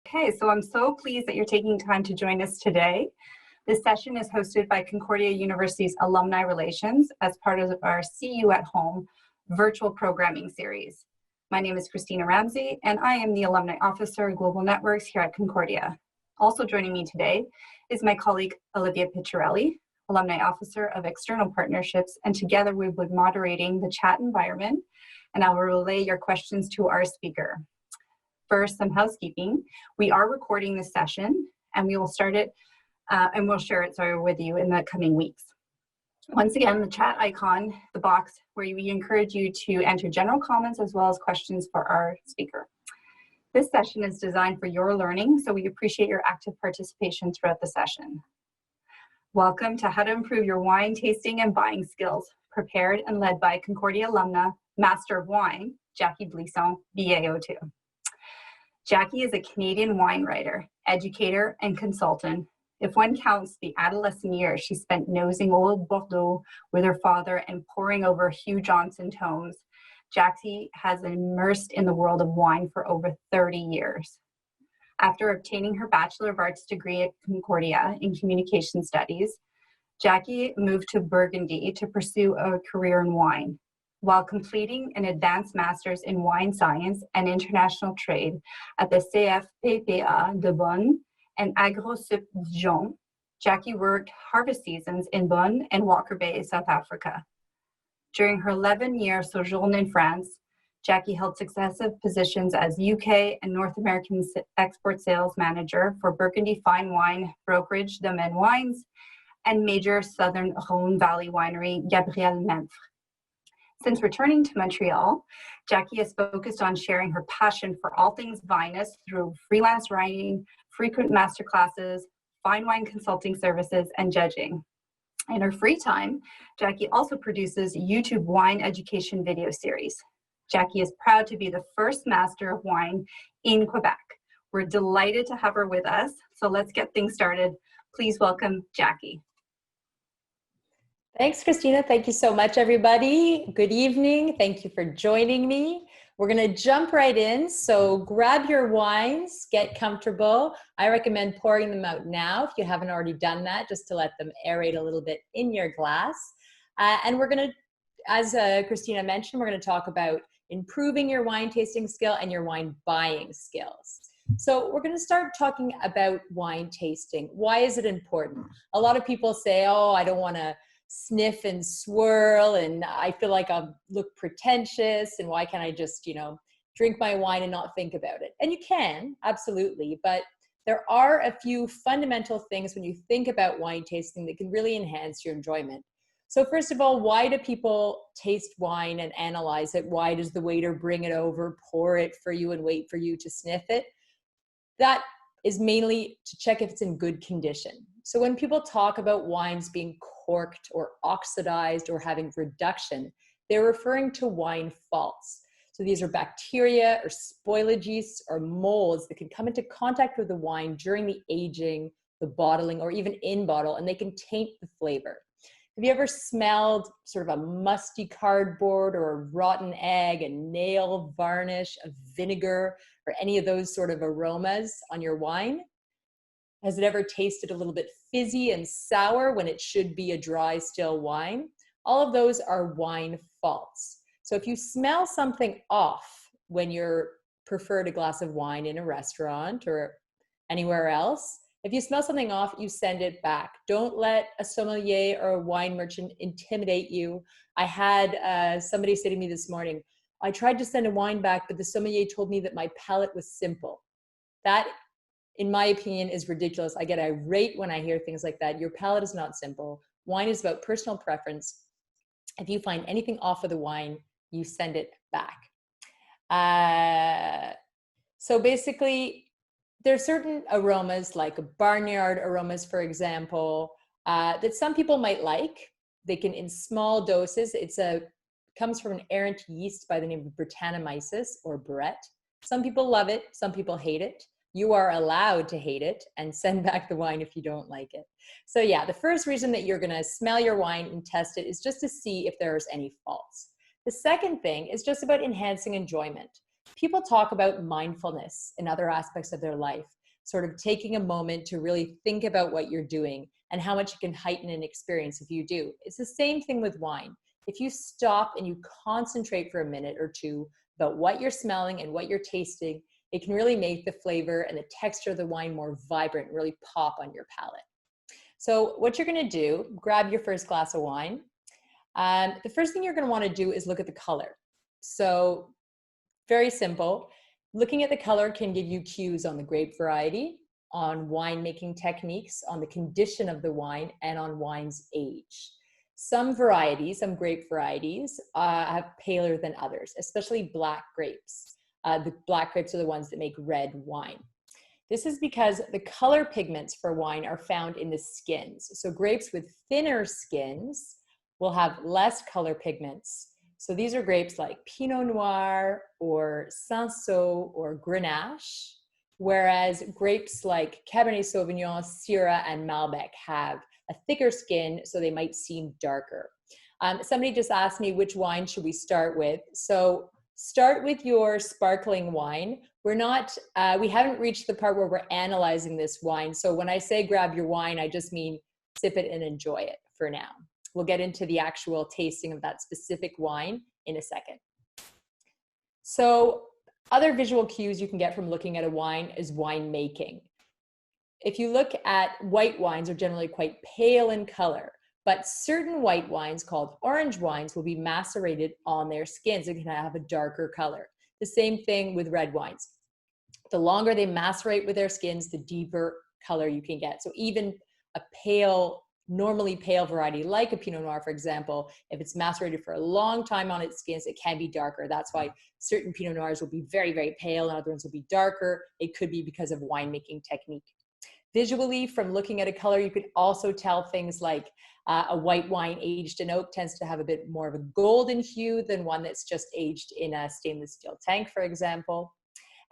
Okay, so I'm so pleased that you're taking time to join us today. This session is hosted by Concordia University's Alumni Relations as part of our See You at Home virtual programming series. My name is Christina Ramsey, and I am the Alumni Officer Global Networks here at Concordia. Also joining me today is my colleague Olivia Picciarelli, Alumni Officer of External Partnerships, and together we will be moderating the chat environment, and I will relay your questions to our speaker. First, some housekeeping. We are recording this session, and we will start it, and we'll share it, with you in the coming weeks. Once again, the chat icon, the box where we encourage you to enter general comments as well as questions for our speaker. This session is designed for your learning, so we appreciate your active participation throughout the session. Welcome to How to Improve Your Wine Tasting and Buying Skills, prepared and led by Concordia alumna, Master of Wine, Jacky Blisson, BA02. Jacky is a Canadian wine writer, educator, and consultant. If one counts the adolescent years she spent nosing old Bordeaux with her father and poring over Hugh Johnson tomes, Jacky has immersed in the world of wine for over 30 years. After obtaining her Bachelor of Arts degree at Concordia in Communication Studies, Jacky moved to Burgundy to pursue a career in wine. While completing an advanced master's in wine science and international trade at the CFPPA de Bonn and AgroSup Dijon, Jacky worked harvest seasons in Bonn and Walker Bay, South Africa. During her 11-year sojourn in France, Jacky held successive positions as UK and North American export sales manager for Burgundy Fine Wine brokerage Domaine Wines and major Southern Rhone Valley winery Gabriel Memphre. Since returning to Montreal, Jacky has focused on sharing her passion for all things vinous through freelance writing, frequent masterclasses, fine wine consulting services, and judging. In her free time, Jacky also produces YouTube wine education video series. Jacky is proud to be the first Master of Wine in Quebec. We're delighted to have her with us, so let's get things started. Please welcome Jacky. Thanks, Christina. Thank you so much, everybody. Good evening. Thank you for joining me. We're going to jump right in. So grab your wines, get comfortable. I recommend pouring them out now if you haven't already done that, just to let them aerate a little bit in your glass. And we're going to, as Christina mentioned, we're going to talk about improving your wine tasting skill and your wine buying skills. So we're going to start talking about wine tasting. Why is it important? A lot of people say, oh, I don't want to sniff and swirl, and I feel like I'll look pretentious, and why can't I just, drink my wine and not think about it? And you can, absolutely, but there are a few fundamental things when you think about wine tasting that can really enhance your enjoyment. So first of all, why do people taste wine and analyze it? Why does the waiter bring it over, pour it for you, and wait for you to sniff it? That is mainly to check if it's in good condition. So when people talk about wines being corked or oxidized or having reduction, they're referring to wine faults. So these are bacteria or spoilage yeasts or molds that can come into contact with the wine during the aging, the bottling, or even in bottle, and they can taint the flavor. Have you ever smelled sort of a musty cardboard or a rotten egg, a nail varnish, a vinegar, or any of those sort of aromas on your wine? Has it ever tasted a little bit fizzy and sour when it should be a dry, still wine? All of those are wine faults. So if you smell something off when you're preferred a glass of wine in a restaurant or anywhere else, if you smell something off, you send it back. Don't let a sommelier or a wine merchant intimidate you. I had somebody say to me this morning, I tried to send a wine back, but the sommelier told me that my palate was simple. That, in my opinion, is ridiculous. I get irate when I hear things like that. Your palate is not simple. Wine is about personal preference. If you find anything off of the wine, you send it back. So basically, there's certain aromas, like barnyard aromas, for example, that some people might like. They can, in small doses, comes from an errant yeast by the name of Brettanomyces or Brett. Some people love it, some people hate it. You are allowed to hate it and send back the wine if you don't like it. So yeah, the first reason that you're gonna smell your wine and test it is just to see if there's any faults. The second thing is just about enhancing enjoyment. people talk about mindfulness in other aspects of their life, sort of taking a moment to really think about what you're doing and how much it can heighten an experience if you do. It's the same thing with wine. If you stop and you concentrate for a minute or two about what you're smelling and what you're tasting, it can really make the flavor and the texture of the wine more vibrant, really pop on your palate. So what you're gonna do, grab your first glass of wine. The first thing you're gonna wanna do is look at the color. So very simple. Looking at the color can give you cues on the grape variety, on winemaking techniques, on the condition of the wine, and on wine's age. Some varieties, some grape varieties, have paler than others, especially black grapes. The black grapes are the ones that make red wine. This is because the color pigments for wine are found in the skins. So grapes with thinner skins will have less color pigments. So these are grapes like Pinot Noir or Cinsault or Grenache, whereas grapes like Cabernet-Sauvignon, Syrah, and Malbec have a thicker skin, so they might seem darker. Somebody just asked me which wine should we start with. So start with your sparkling wine. We haven't reached the part where we're analyzing this wine. So when I say grab your wine, I just mean sip it and enjoy it for now. We'll get into the actual tasting of that specific wine in a second. So other visual cues you can get from looking at a wine is wine making. If you look at white wines, are generally quite pale in color, but certain white wines called orange wines will be macerated on their skins and can have a darker color. The same thing with red wines. The longer they macerate with their skins, the deeper color you can get. So even a pale, normally pale variety like a Pinot Noir, for example, if it's macerated for a long time on its skins, it can be darker. That's why certain Pinot Noirs will be very, very pale and other ones will be darker. It could be because of winemaking technique. Visually, from looking at a color, you could also tell things like a white wine aged in oak tends to have a bit more of a golden hue than one that's just aged in a stainless steel tank, for example.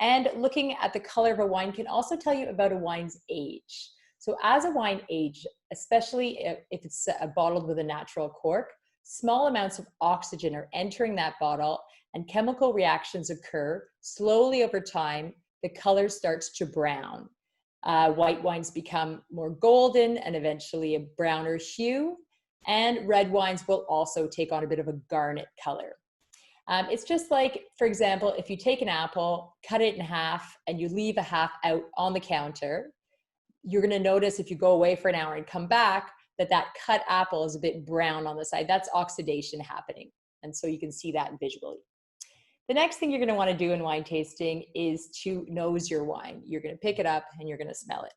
And looking at the color of a wine can also tell you about a wine's age. So as a wine ages, especially if it's bottled with a natural cork, small amounts of oxygen are entering that bottle and chemical reactions occur. Slowly over time, the color starts to brown. White wines become more golden and eventually a browner hue, and red wines will also take on a bit of a garnet color. It's just like, for example, if you take an apple, cut it in half, and you leave a half out on the counter, you're gonna notice if you go away for an hour and come back, that cut apple is a bit brown on the side. That's oxidation happening. And so you can see that visually. The next thing you're gonna wanna do in wine tasting is to nose your wine. You're gonna pick it up and you're gonna smell it.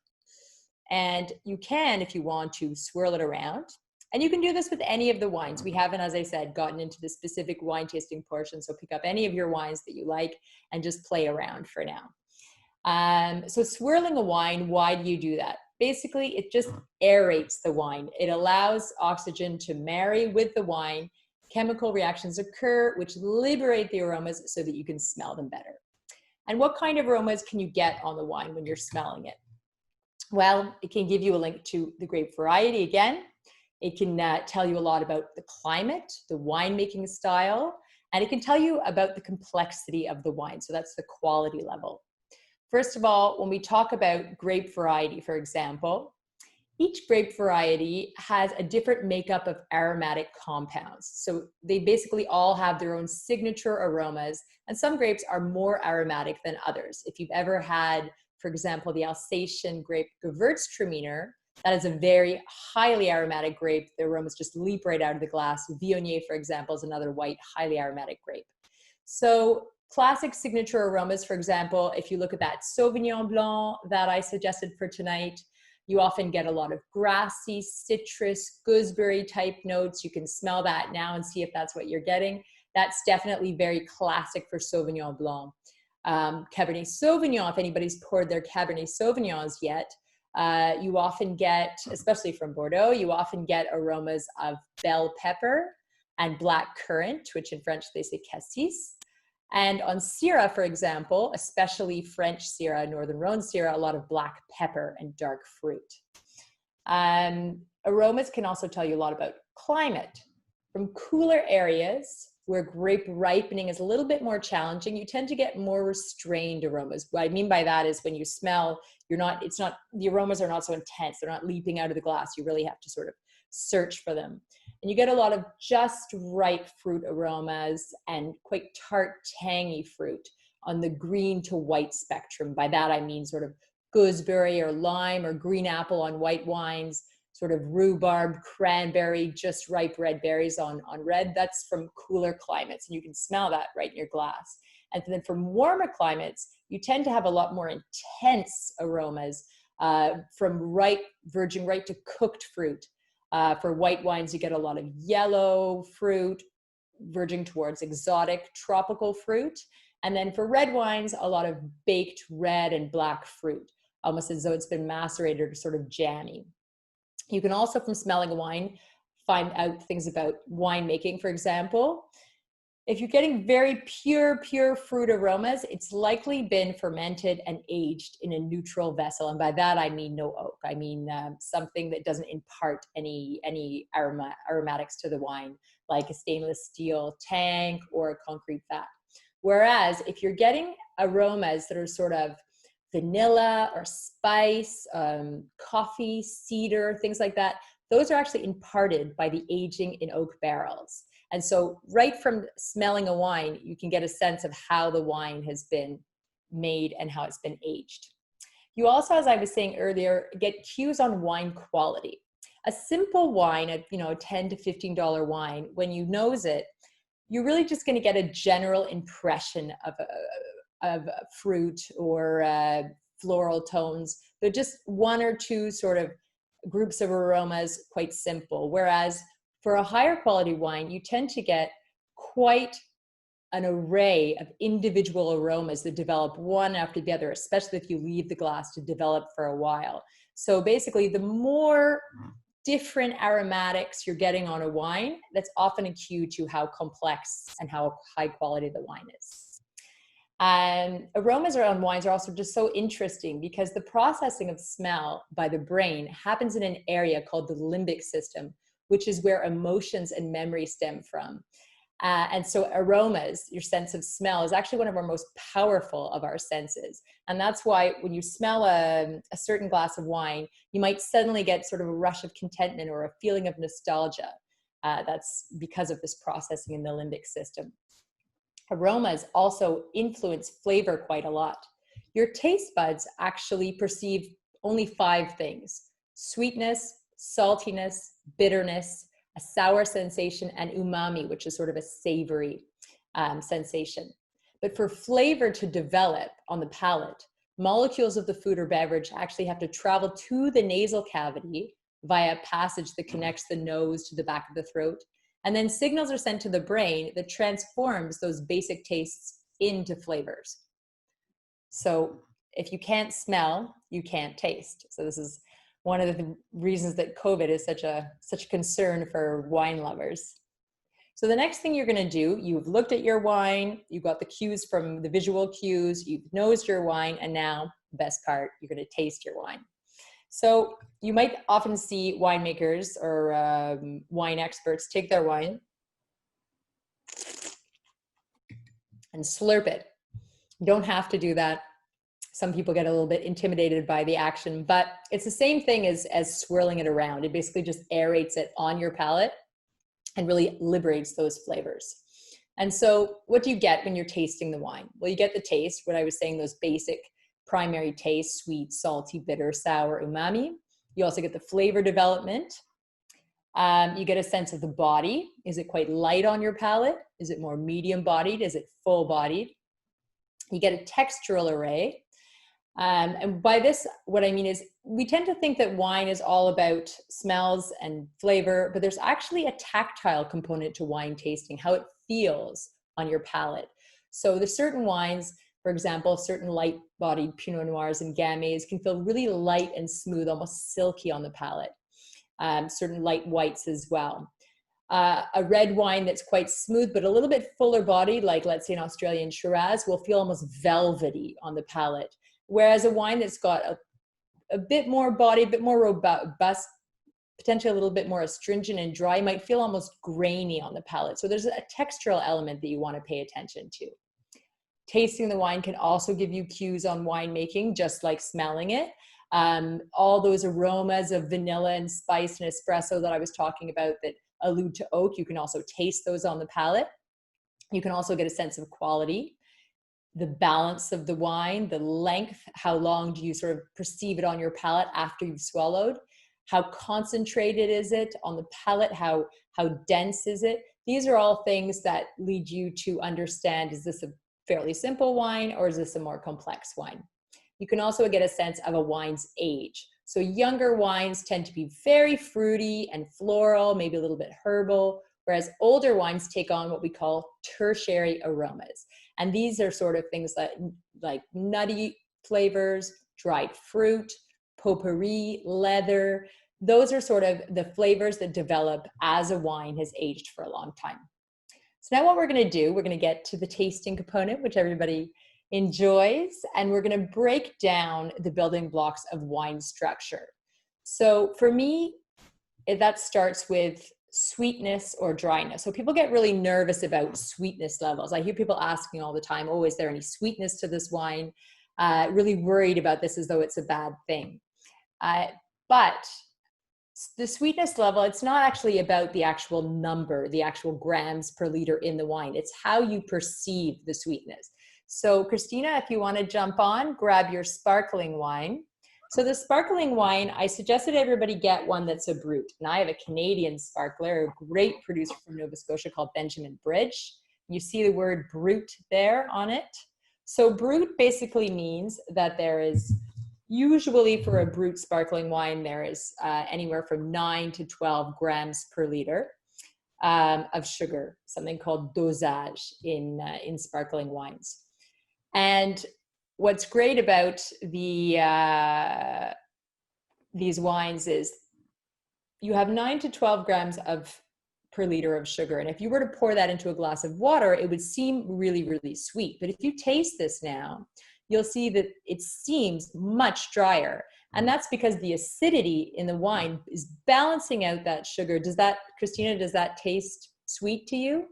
And you can, if you want to, swirl it around. And you can do this with any of the wines. We haven't, as I said, gotten into the specific wine tasting portion, so pick up any of your wines that you like and just play around for now. So swirling a wine, why do you do that? Basically, it just aerates the wine. It allows oxygen to marry with the wine. Chemical reactions occur, which liberate the aromas so that you can smell them better. And what kind of aromas can you get on the wine when you're smelling it? Well, it can give you a link to the grape variety again. It can tell you a lot about the climate, the winemaking style, and it can tell you about the complexity of the wine. So that's the quality level. First of all, when we talk about grape variety, for example, each grape variety has a different makeup of aromatic compounds. So they basically all have their own signature aromas, and some grapes are more aromatic than others. If you've ever had, for example, the Alsatian grape Gewürztraminer, that is a very highly aromatic grape. The aromas just leap right out of the glass. Viognier, for example, is another white, highly aromatic grape. So classic signature aromas, for example, if you look at that Sauvignon Blanc that I suggested for tonight, you often get a lot of grassy, citrus, gooseberry type notes. You can smell that now and see if that's what you're getting. That's definitely very classic for Sauvignon Blanc. Cabernet-Sauvignon, if anybody's poured their Cabernet-Sauvignons yet, you often get, especially from Bordeaux, you often get aromas of bell pepper and black currant, which in French they say cassis. And on Syrah, for example, especially French Syrah, Northern Rhone Syrah, a lot of black pepper and dark fruit. Aromas can also tell you a lot about climate. From cooler areas, where grape ripening is a little bit more challenging, you tend to get more restrained aromas. What I mean by that is when you smell, the aromas are not so intense. They're not leaping out of the glass. You really have to sort of search for them. And you get a lot of just ripe fruit aromas and quite tart, tangy fruit on the green to white spectrum. By that, I mean sort of gooseberry or lime or green apple on white wines, sort of rhubarb, cranberry, just ripe red berries on red. That's from cooler climates, and you can smell that right in your glass. And then from warmer climates, you tend to have a lot more intense aromas from ripe, verging right to cooked fruit. For white wines, you get a lot of yellow fruit, verging towards exotic tropical fruit. And then for red wines, a lot of baked red and black fruit, almost as though it's been macerated or sort of jammy. You can also, from smelling a wine, find out things about winemaking. For example, if you're getting very pure fruit aromas, it's likely been fermented and aged in a neutral vessel. And by that, I mean no oak. I mean something that doesn't impart any aromatics to the wine, like a stainless steel tank or a concrete vat. Whereas if you're getting aromas that are sort of vanilla or spice, coffee, cedar, things like that, those are actually imparted by the aging in oak barrels. And so right from smelling a wine, you can get a sense of how the wine has been made and how it's been aged. You also, as I was saying earlier, get cues on wine quality. A simple wine, a $10 to $15 wine, when you nose it, you're really just going to get a general impression of fruit or floral tones. They're just one or two sort of groups of aromas, quite simple. Whereas for a higher quality wine, you tend to get quite an array of individual aromas that develop one after the other, especially if you leave the glass to develop for a while. So basically, the more different aromatics you're getting on a wine, that's often a cue to how complex and how high quality the wine is. And aromas around wines are also just so interesting because the processing of smell by the brain happens in an area called the limbic system, which is where emotions and memory stem from. And so aromas, your sense of smell, is actually one of our most powerful of our senses. And that's why when you smell a certain glass of wine, you might suddenly get sort of a rush of contentment or a feeling of nostalgia. That's because of this processing in the limbic system. Aromas also influence flavor quite a lot. Your taste buds actually perceive only 5 things: sweetness, saltiness, bitterness, a sour sensation, and umami, which is sort of a savory sensation. But for flavor to develop on the palate, molecules of the food or beverage actually have to travel to the nasal cavity via a passage that connects the nose to the back of the throat. And then signals are sent to the brain that transforms those basic tastes into flavors. So if you can't smell, you can't taste. So this is one of the reasons that COVID is such a concern for wine lovers. So the next thing you're going to do, you've looked at your wine, you've got the cues from the visual cues, you've nosed your wine, and now the best part, you're going to taste your wine. So you might often see winemakers or wine experts take their wine and slurp it. You don't have to do that. Some people get a little bit intimidated by the action, but it's the same thing as swirling it around. It basically just aerates it on your palate and really liberates those flavors. And so what do you get when you're tasting the wine? Well, you get the taste, what I was saying, those basic primary tastes: sweet, salty, bitter, sour, umami. You also get the flavor development. You get a sense of the body. Is it quite light on your palate? Is it more medium bodied? Is it full bodied? You get a textural array. And by this, what I mean is we tend to think that wine is all about smells and flavor, but there's actually a tactile component to wine tasting, how it feels on your palate. So there's certain wines, for example, certain light-bodied Pinot Noirs and Gamets can feel really light and smooth, almost silky on the palate. Certain light whites as well. A red wine that's quite smooth, but a little bit fuller bodied, like let's say an Australian Shiraz, will feel almost velvety on the palate. Whereas a wine that's got a bit more body, a bit more robust potentially a little bit more astringent and dry, might feel almost grainy on the palate. So there's a textural element that you want to pay attention to. Tasting the wine can also give you cues on winemaking, just like smelling it. All those aromas of vanilla and spice and espresso that I was talking about that allude to oak, you can also taste those on the palate. You can also get a sense of quality, the balance of the wine, the length, how long do you sort of perceive it on your palate after you've swallowed, how concentrated is it on the palate, how dense is it? These are all things that lead you to understand, is this a fairly simple wine or is this a more complex wine? You can also get a sense of a wine's age. So younger wines tend to be very fruity and floral, maybe a little bit herbal, whereas older wines take on what we call tertiary aromas. And these are sort of things like nutty flavors, dried fruit, potpourri, leather. Those are sort of the flavors that develop as a wine has aged for a long time. So now what we're going to do, we're going to get to the tasting component, which everybody enjoys, and we're going to break down the building blocks of wine structure. So for me, that starts with sweetness or dryness. So people get really nervous about sweetness levels. I hear people asking all the time, oh, is there any sweetness to this wine? Really worried about this as though it's a bad thing. But the sweetness level, it's not actually about the actual number, the actual grams per liter in the wine. It's how you perceive the sweetness. So Christina, if you want to jump on, grab your sparkling wine. So the sparkling wine, I suggested everybody get one that's a Brut. And I have a Canadian sparkler, a great producer from Nova Scotia called Benjamin Bridge. You see the word Brut there on it. So Brut basically means that there is, usually for a Brut sparkling wine, there is anywhere from 9 to 12 grams per liter of sugar, something called dosage in sparkling wines. And what's great about these wines is you have 9 to 12 grams per liter of sugar. And if you were to pour that into a glass of water, it would seem really, really sweet. But if you taste this now, you'll see that it seems much drier. And that's because the acidity in the wine is balancing out that sugar. Christina, does that taste sweet to you?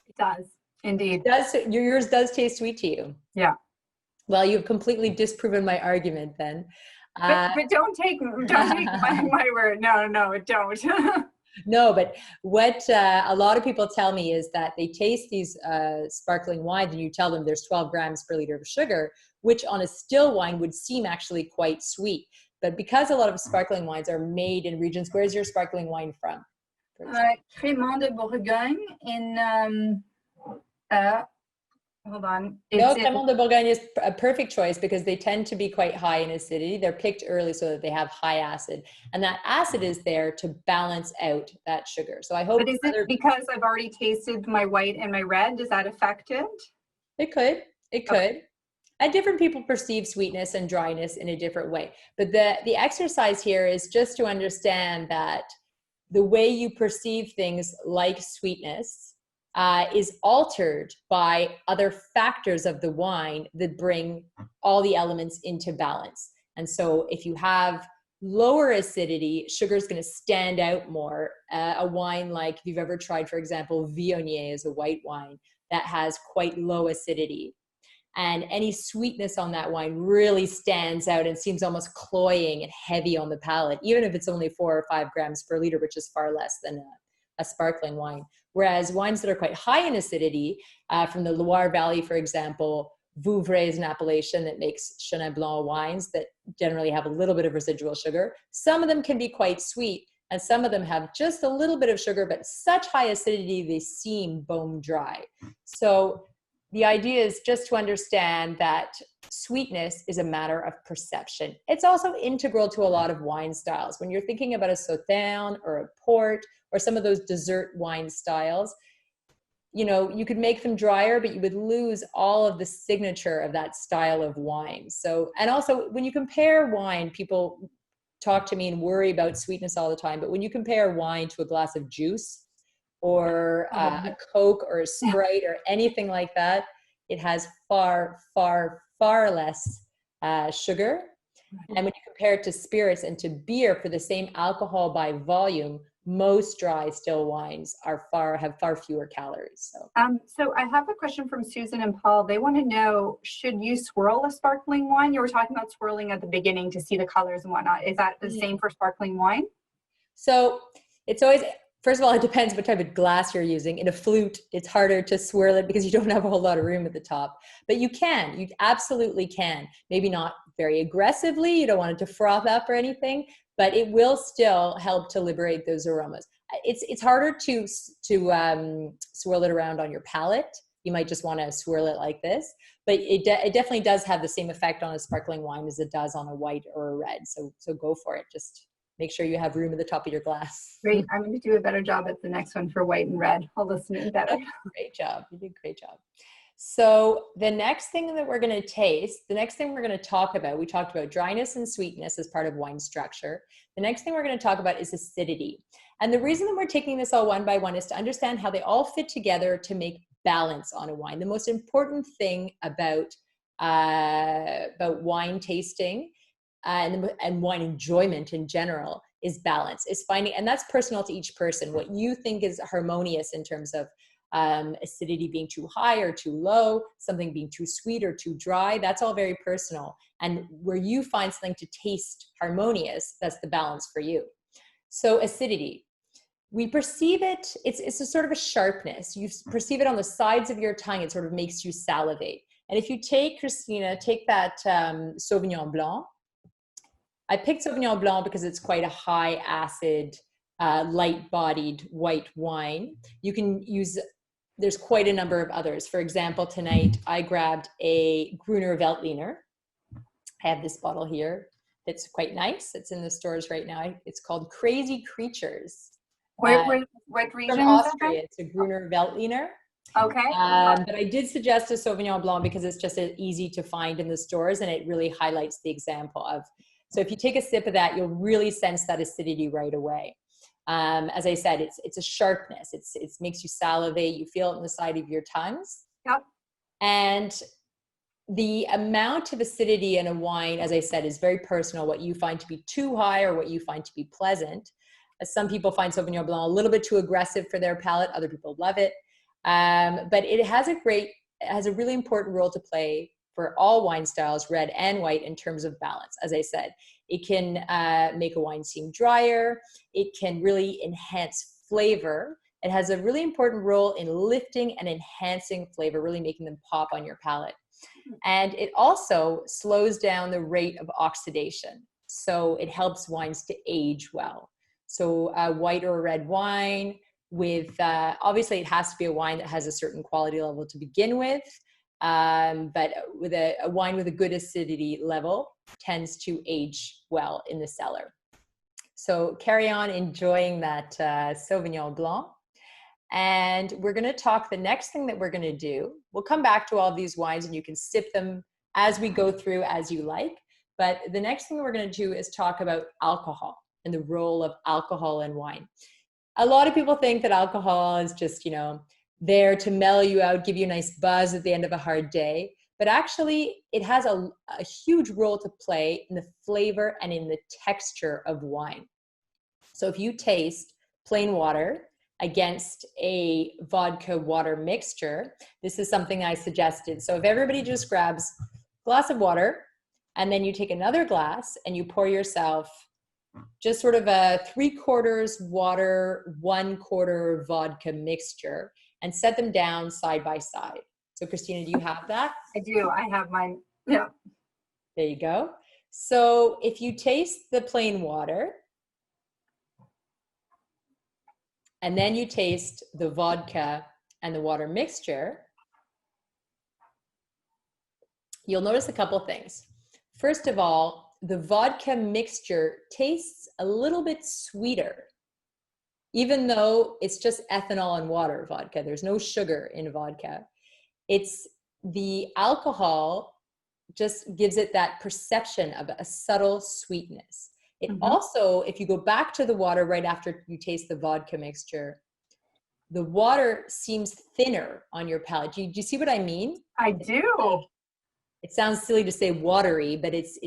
It does, indeed. Yours does taste sweet to you? Yeah. Well, you've completely disproven my argument then. But don't take my word. No, don't. No, but what a lot of people tell me is that they taste these sparkling wines and you tell them there's 12 grams per liter of sugar, which on a still wine would seem actually quite sweet. But because a lot of sparkling wines are made in regions, where's your sparkling wine from? Piedmont de Bourgogne in, hold on. Piedmont de Bourgogne is a perfect choice because they tend to be quite high in acidity. They're picked early so that they have high acid. And that acid is there to balance out that sugar. So I hope. But is it because I've already tasted my white and my red? Does that affect it? It could. Okay. And different people perceive sweetness and dryness in a different way. But the exercise here is just to understand that the way you perceive things like sweetness is altered by other factors of the wine that bring all the elements into balance. And so if you have lower acidity, sugar is going to stand out more. A wine like, if you've ever tried, for example, Viognier is a white wine that has quite low acidity. And any sweetness on that wine really stands out and seems almost cloying and heavy on the palate, even if it's only 4 or 5 grams per liter, which is far less than a sparkling wine. Whereas wines that are quite high in acidity, from the Loire Valley, for example, Vouvray is an appellation that makes Chenin Blanc wines that generally have a little bit of residual sugar. Some of them can be quite sweet, and some of them have just a little bit of sugar, but such high acidity they seem bone dry. So the idea is just to understand that sweetness is a matter of perception. It's also integral to a lot of wine styles. When you're thinking about a Sauterne or a port or some of those dessert wine styles, you know, you could make them drier, but you would lose all of the signature of that style of wine. So, and also when you compare wine, people talk to me and worry about sweetness all the time. But when you compare wine to a glass of juice, or a Coke or a Sprite or anything like that, it has far, far, far less sugar. And when you compare it to spirits and to beer for the same alcohol by volume, most dry still wines have far fewer calories. So I have a question from Susan and Paul. They want to know, should you swirl a sparkling wine? You were talking about swirling at the beginning to see the colors and whatnot. Is that the same for sparkling wine? So it's always, first of all, it depends what type of glass you're using. In a flute, it's harder to swirl it because you don't have a whole lot of room at the top. But you absolutely can. Maybe not very aggressively. You don't want it to froth up or anything, but it will still help to liberate those aromas. It's harder to swirl it around on your palate. You might just want to swirl it like this, but it definitely does have the same effect on a sparkling wine as it does on a white or a red. So go for it. Just make sure you have room at the top of your glass. Great. I'm going to do a better job at the next one for white and red. I'll listen in better. Great job. You did a great job. So the next thing that we're going to taste, the next thing we're going to talk about, we talked about dryness and sweetness as part of wine structure. The next thing we're going to talk about is acidity. And the reason that we're taking this all one by one is to understand how they all fit together to make balance on a wine. The most important thing about wine tasting and wine enjoyment in general is balance, is finding, and that's personal to each person, what you think is harmonious in terms of acidity being too high or too low, something being too sweet or too dry. That's all very personal. And where you find something to taste harmonious, that's the balance for you. So acidity, we perceive it, it's a sort of a sharpness. You perceive it on the sides of your tongue. It sort of makes you salivate. And if you take, Christina, take that Sauvignon Blanc. I picked Sauvignon Blanc because it's quite a high acid, light-bodied white wine. You can use, there's quite a number of others. For example, tonight I grabbed a Gruner Veltliner. I have this bottle here. It's quite nice. It's in the stores right now. It's called Crazy Creatures. What region from Austria. It's a Gruner Veltliner. Okay. But I did suggest a Sauvignon Blanc because it's just easy to find in the stores, and it really highlights the example of. So if you take a sip of that, you'll really sense that acidity right away. As I said, it's a sharpness. It makes you salivate. You feel it in the side of your tongues. Yep. And the amount of acidity in a wine, as I said, is very personal. What you find to be too high or what you find to be pleasant. Some people find Sauvignon Blanc a little bit too aggressive for their palate. Other people love it. But it has a really important role to play for all wine styles, red and white, in terms of balance. As I said, it can make a wine seem drier. It can really enhance flavor. It has a really important role in lifting and enhancing flavor, really making them pop on your palate. And it also slows down the rate of oxidation. So it helps wines to age well. So a white or a red wine with, obviously it has to be a wine that has a certain quality level to begin with. But with a wine with a good acidity level tends to age well in the cellar. So carry on enjoying that Sauvignon Blanc. And we're going to talk, the next thing that we're going to do, we'll come back to all these wines and you can sip them as we go through as you like. But the next thing we're going to do is talk about alcohol and the role of alcohol in wine. A lot of people think that alcohol is just, there to mellow you out, give you a nice buzz at the end of a hard day. But actually, it has a huge role to play in the flavor and in the texture of wine. So if you taste plain water against a vodka water mixture, this is something I suggested. So if everybody just grabs a glass of water, and then you take another glass and you pour yourself just sort of a 3/4 water, 1/4 vodka mixture, and set them down side by side. So Christina, do you have that? I do. I have mine. Yeah. There you go. So if you taste the plain water, and then you taste the vodka and the water mixture, you'll notice a couple things. First of all, the vodka mixture tastes a little bit sweeter, even though it's just ethanol and water vodka. There's no sugar in vodka. It's the alcohol just gives it that perception of a subtle sweetness. It also, if you go back to the water right after you taste the vodka mixture, the water seems thinner on your palate. Do you see what I mean? I do. it sounds silly to say watery, but it's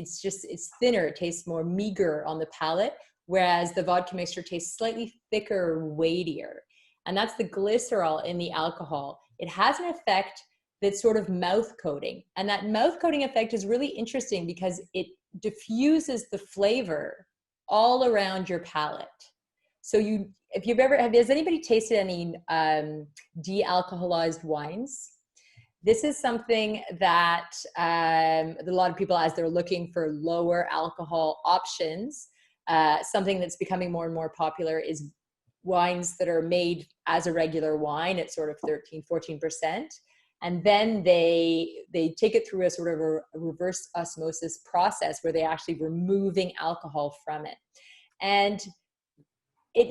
thinner. It tastes more meager on the palate, whereas the vodka mixture tastes slightly thicker, weightier. And that's the glycerol in the alcohol. It has an effect that's sort of mouth coating. And that mouth coating effect is really interesting because it diffuses the flavor all around your palate. So has anybody tasted any de-alcoholized wines? This is something that a lot of people, as they're looking for lower alcohol options, something that's becoming more and more popular is wines that are made as a regular wine at sort of 13-14%. And then they take it through a sort of a reverse osmosis process where they're actually removing alcohol from it. And I've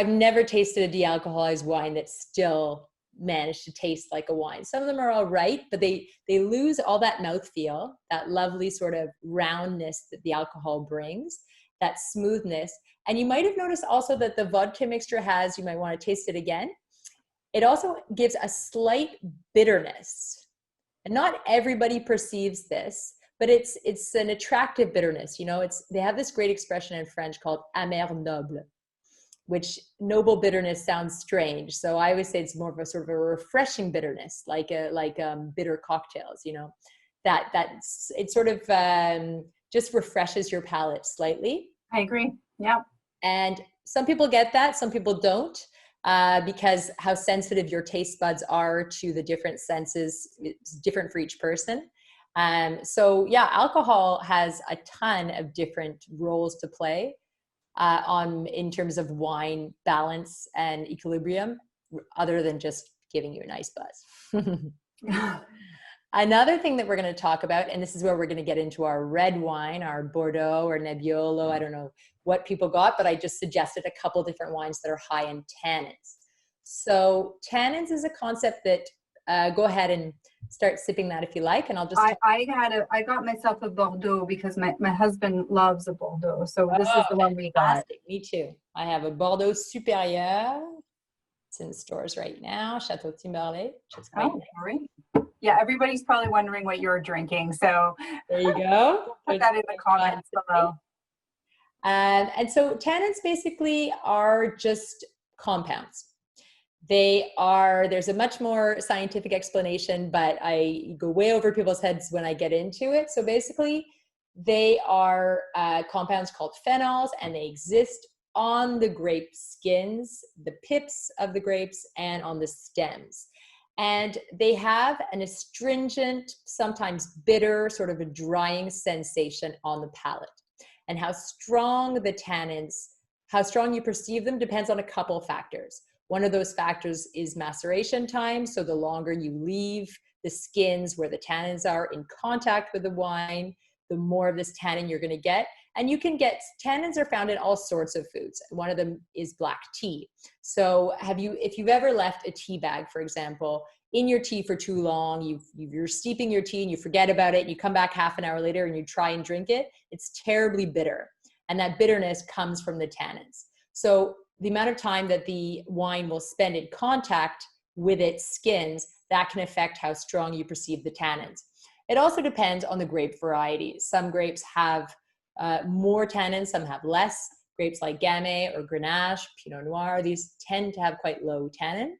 never tasted a de-alcoholized wine that still managed to taste like a wine. Some of them are all right, but they lose all that mouthfeel, that lovely sort of roundness that the alcohol brings, that smoothness. And you might have noticed also that the vodka mixture has, you might want to taste it again, it also gives a slight bitterness. And not everybody perceives this, but it's an attractive bitterness. You know, they have this great expression in French called amer noble, which noble bitterness sounds strange. So I always say it's more of a sort of a refreshing bitterness, like bitter cocktails, you know, it sort of just refreshes your palate slightly. I agree. Yeah. And some people get that, some people don't, because how sensitive your taste buds are to the different senses is different for each person. So yeah, alcohol has a ton of different roles to play in terms of wine balance and equilibrium, other than just giving you a nice buzz. Another thing that we're going to talk about, and this is where we're going to get into our red wine, our Bordeaux or Nebbiolo. I don't know what people got, but I just suggested a couple different wines that are high in tannins. So tannins is a concept that, go ahead and start sipping that if you like, and I'll just. I got myself a Bordeaux because my husband loves a Bordeaux, so this is the one we got. Me too. I have a Bordeaux Supérieur. It's in the stores right now, Chateau Timberlake, which is quite nice. Great. Yeah, everybody's probably wondering what you're drinking, so there you go. Put that in the comments below. And so tannins basically are just compounds. There's a much more scientific explanation, but I go way over people's heads when I get into it. So basically, they are compounds called phenols, and they exist on the grape skins, the pips of the grapes, and on the stems. And they have an astringent, sometimes bitter, sort of a drying sensation on the palate. And how strong the tannins, how strong you perceive them depends on a couple factors. One of those factors is maceration time. So the longer you leave the skins where the tannins are in contact with the wine, the more of this tannin you're going to get. And you can get, tannins are found in all sorts of foods. One of them is black tea. So if you've ever left a tea bag, for example, in your tea for too long, you're steeping your tea and you forget about it, and you come back half an hour later and you try and drink it, it's terribly bitter. And that bitterness comes from the tannins. So the amount of time that the wine will spend in contact with its skins, that can affect how strong you perceive the tannins. It also depends on the grape variety. Some grapes have more tannins, some have less. Grapes like Gamay or Grenache, Pinot Noir, these tend to have quite low tannin.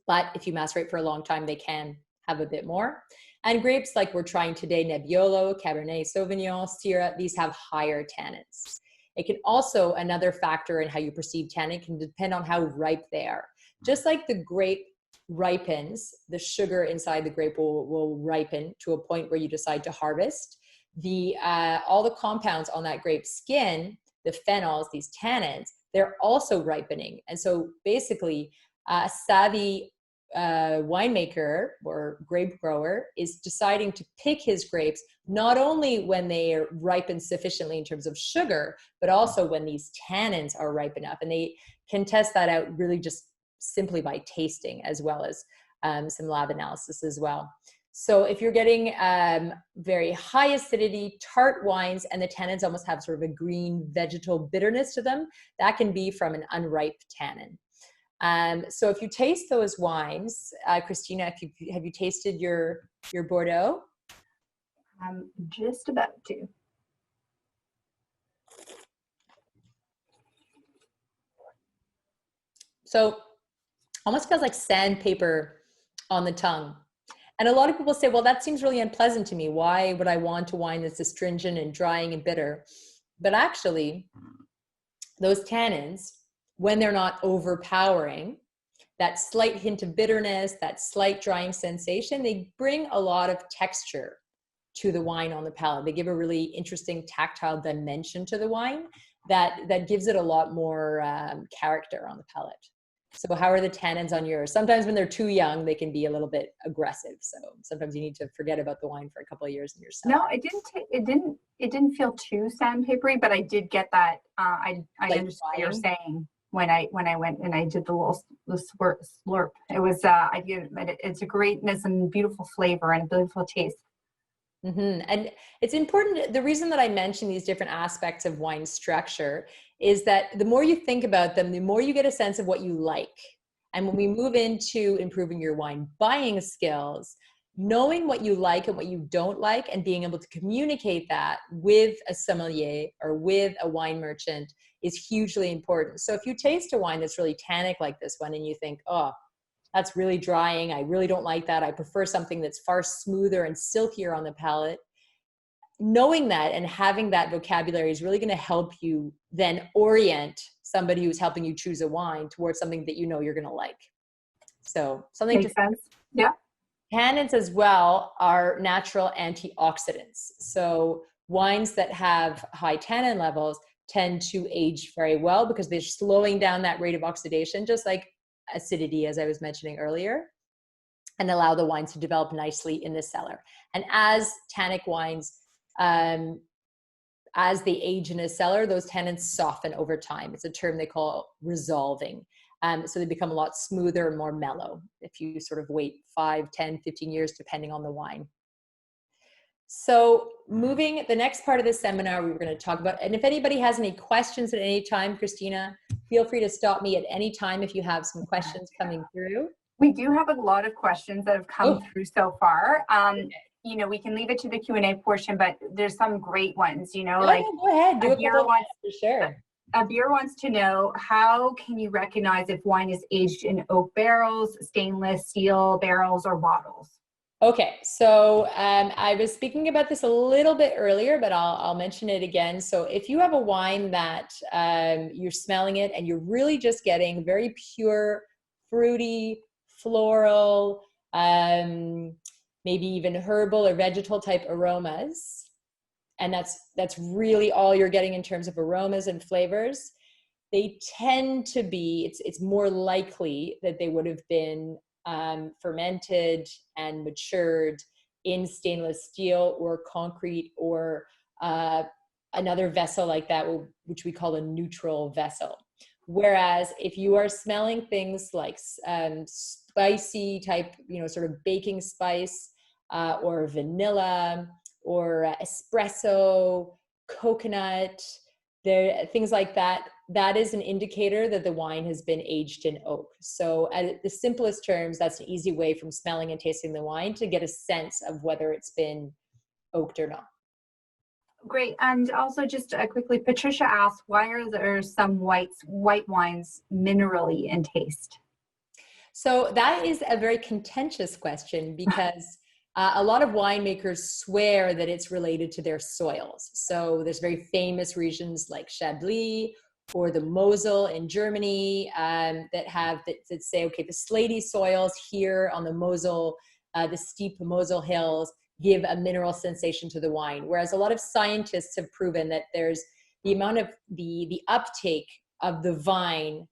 But if you macerate for a long time, they can have a bit more. And grapes like we're trying today, Nebbiolo, Cabernet-Sauvignon, Syrah, these have higher tannins. It can also, another factor in how you perceive tannin can depend on how ripe they are. Just like the grape ripens, the sugar inside the grape will ripen to a point where you decide to harvest. All the compounds on that grape skin, the phenols, these tannins, they're also ripening. And so basically, a savvy winemaker or grape grower is deciding to pick his grapes not only when they are ripened sufficiently in terms of sugar, but also when these tannins are ripe enough. And they can test that out really just simply by tasting, as well as some lab analysis as well. So if you're getting very high acidity, tart wines, and the tannins almost have sort of a green vegetal bitterness to them, that can be from an unripe tannin. So if you taste those wines, Christina, have you tasted your Bordeaux? I'm just about to. So almost feels like sandpaper on the tongue. And a lot of people say, well, that seems really unpleasant to me. Why would I want a wine that's astringent and drying and bitter? But actually, those tannins, when they're not overpowering, that slight hint of bitterness, that slight drying sensation, they bring a lot of texture to the wine on the palate. They give a really interesting tactile dimension to the wine that gives it a lot more character on the palate. So how are the tannins on yours? Sometimes when they're too young, they can be a little bit aggressive. So sometimes you need to forget about the wine for a couple of years in your cellar. No, it didn't feel too sandpapery, but I did get that. I Like understood what you're saying when I went and I did the slurp. It was it's a greatness and beautiful flavor and a beautiful taste. Mm-hmm. And it's important. The reason that I mention these different aspects of wine structure is that the more you think about them, the more you get a sense of what you like. And when we move into improving your wine buying skills, knowing what you like and what you don't like and being able to communicate that with a sommelier or with a wine merchant is hugely important. So if you taste a wine that's really tannic like this one and you think, oh, that's really drying, I really don't like that, I prefer something that's far smoother and silkier on the palate, knowing that and having that vocabulary is really going to help you then orient somebody who's helping you choose a wine towards something that you know you're going to like. So something Makes sense. Yeah. Tannins as well are natural antioxidants. So wines that have high tannin levels tend to age very well because they're slowing down that rate of oxidation, just like acidity, as I was mentioning earlier, and allow the wines to develop nicely in the cellar. And as tannic wines, as they age in a cellar, those tannins soften over time. It's a term they call resolving. So they become a lot smoother and more mellow if you sort of wait 5, 10, 15 years, depending on the wine. So moving, the next part of the seminar, we were going to talk about, and if anybody has any questions at any time, Christina, feel free to stop me at any time if you have some questions coming through. We do have a lot of questions that have come through so far. You know, we can leave it to the Q&A portion, but there's some great ones, you know, like go ahead, do a couple for sure. Abir wants to know, how can you recognize if wine is aged in oak barrels, stainless steel barrels, or bottles? Okay, so I was speaking about this a little bit earlier, but I'll mention it again. So if you have a wine that you're smelling it and you're really just getting very pure, fruity, floral, maybe even herbal or vegetal type aromas, and that's really all you're getting in terms of aromas and flavors, they tend to be, it's more likely that they would have been fermented and matured in stainless steel or concrete or another vessel like that, which we call a neutral vessel. Whereas if you are smelling things like spicy type, you know, sort of baking spice or vanilla or espresso, coconut, things like that, that is an indicator that the wine has been aged in oak. So at the simplest terms, that's an easy way from smelling and tasting the wine to get a sense of whether it's been oaked or not. Great. And also just quickly, Patricia asked, why are there some white wines minerally in taste? So that is a very contentious question because a lot of winemakers swear that it's related to their soils. So there's very famous regions like Chablis or the Mosel in Germany that say, okay, the slaty soils here on the Mosel, the steep Mosel hills give a mineral sensation to the wine. Whereas a lot of scientists have proven that there's the amount of the uptake of the vine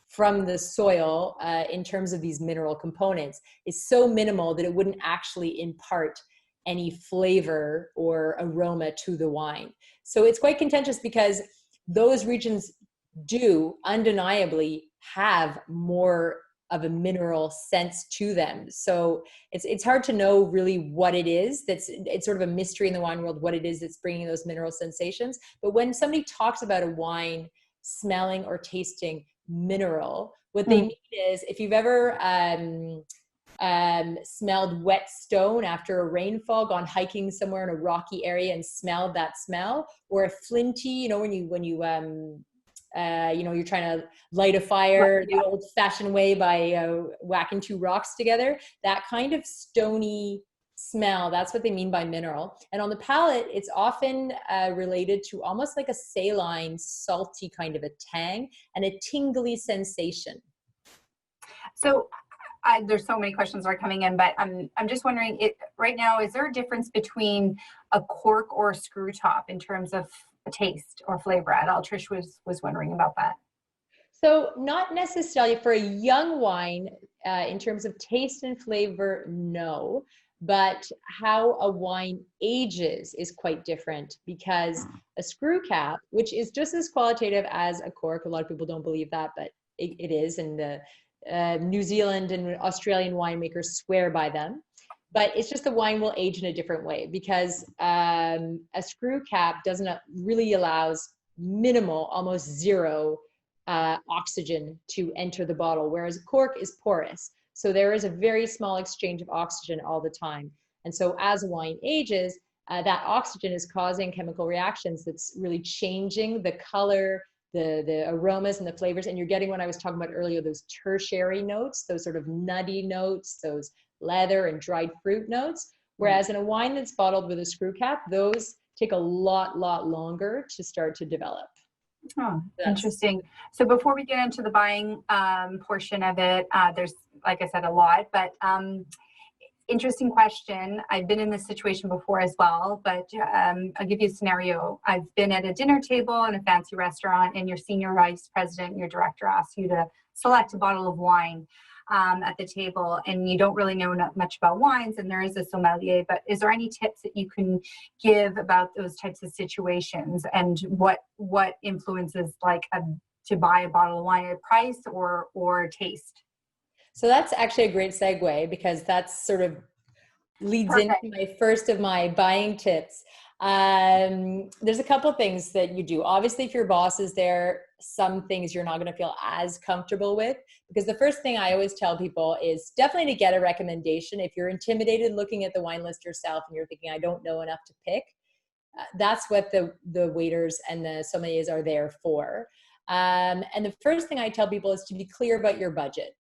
from the soil in terms of these mineral components is so minimal that it wouldn't actually impart any flavor or aroma to the wine. So it's quite contentious because those regions do undeniably have more of a mineral sense to them. So it's hard to know really what it is. It's sort of a mystery in the wine world, what it is that's bringing those mineral sensations. But when somebody talks about a wine smelling or tasting mineral, what they mean is, if you've ever smelled wet stone after a rainfall, gone hiking somewhere in a rocky area and smelled that smell, or a flinty, you know, when you you know, you're trying to light a fire the old fashioned way by whacking two rocks together, that kind of stony smell, that's what they mean by mineral. And on the palate, it's often related to almost like a saline, salty kind of a tang and a tingly sensation. So there's so many questions are coming in, but I'm just wondering, right now, is there a difference between a cork or a screw top in terms of taste or flavor at all? Trish was wondering about that. So not necessarily for a young wine, in terms of taste and flavor, no. But how a wine ages is quite different, because a screw cap, which is just as qualitative as a cork, a lot of people don't believe that, but it is, and the New Zealand and Australian winemakers swear by them. But it's just the wine will age in a different way, because a screw cap really allows minimal, almost zero oxygen to enter the bottle, whereas a cork is porous. So there is a very small exchange of oxygen all the time. And so as wine ages, that oxygen is causing chemical reactions that's really changing the color, the aromas and the flavors. And you're getting what I was talking about earlier, those tertiary notes, those sort of nutty notes, those leather and dried fruit notes. Whereas in a wine that's bottled with a screw cap, those take a lot longer to start to develop. Oh, interesting. So before we get into the buying portion of it, there's, like I said, a lot, but interesting question. I've been in this situation before as well, but I'll give you a scenario. I've been at a dinner table in a fancy restaurant, and your senior vice president, your director asks you to select a bottle of wine at the table, and you don't really know much about wines, and there is a sommelier, but is there any tips that you can give about those types of situations, and what influences to buy a bottle of wine, at price or taste? So that's actually a great segue, because that's sort of leads into my first of my buying tips. There's a couple things that you do. Obviously, if your boss is there, some things you're not going to feel as comfortable with, because the first thing I always tell people is definitely to get a recommendation. If you're intimidated looking at the wine list yourself and you're thinking, I don't know enough to pick, that's what the waiters and the sommeliers are there for. And the first thing I tell people is to be clear about your budget.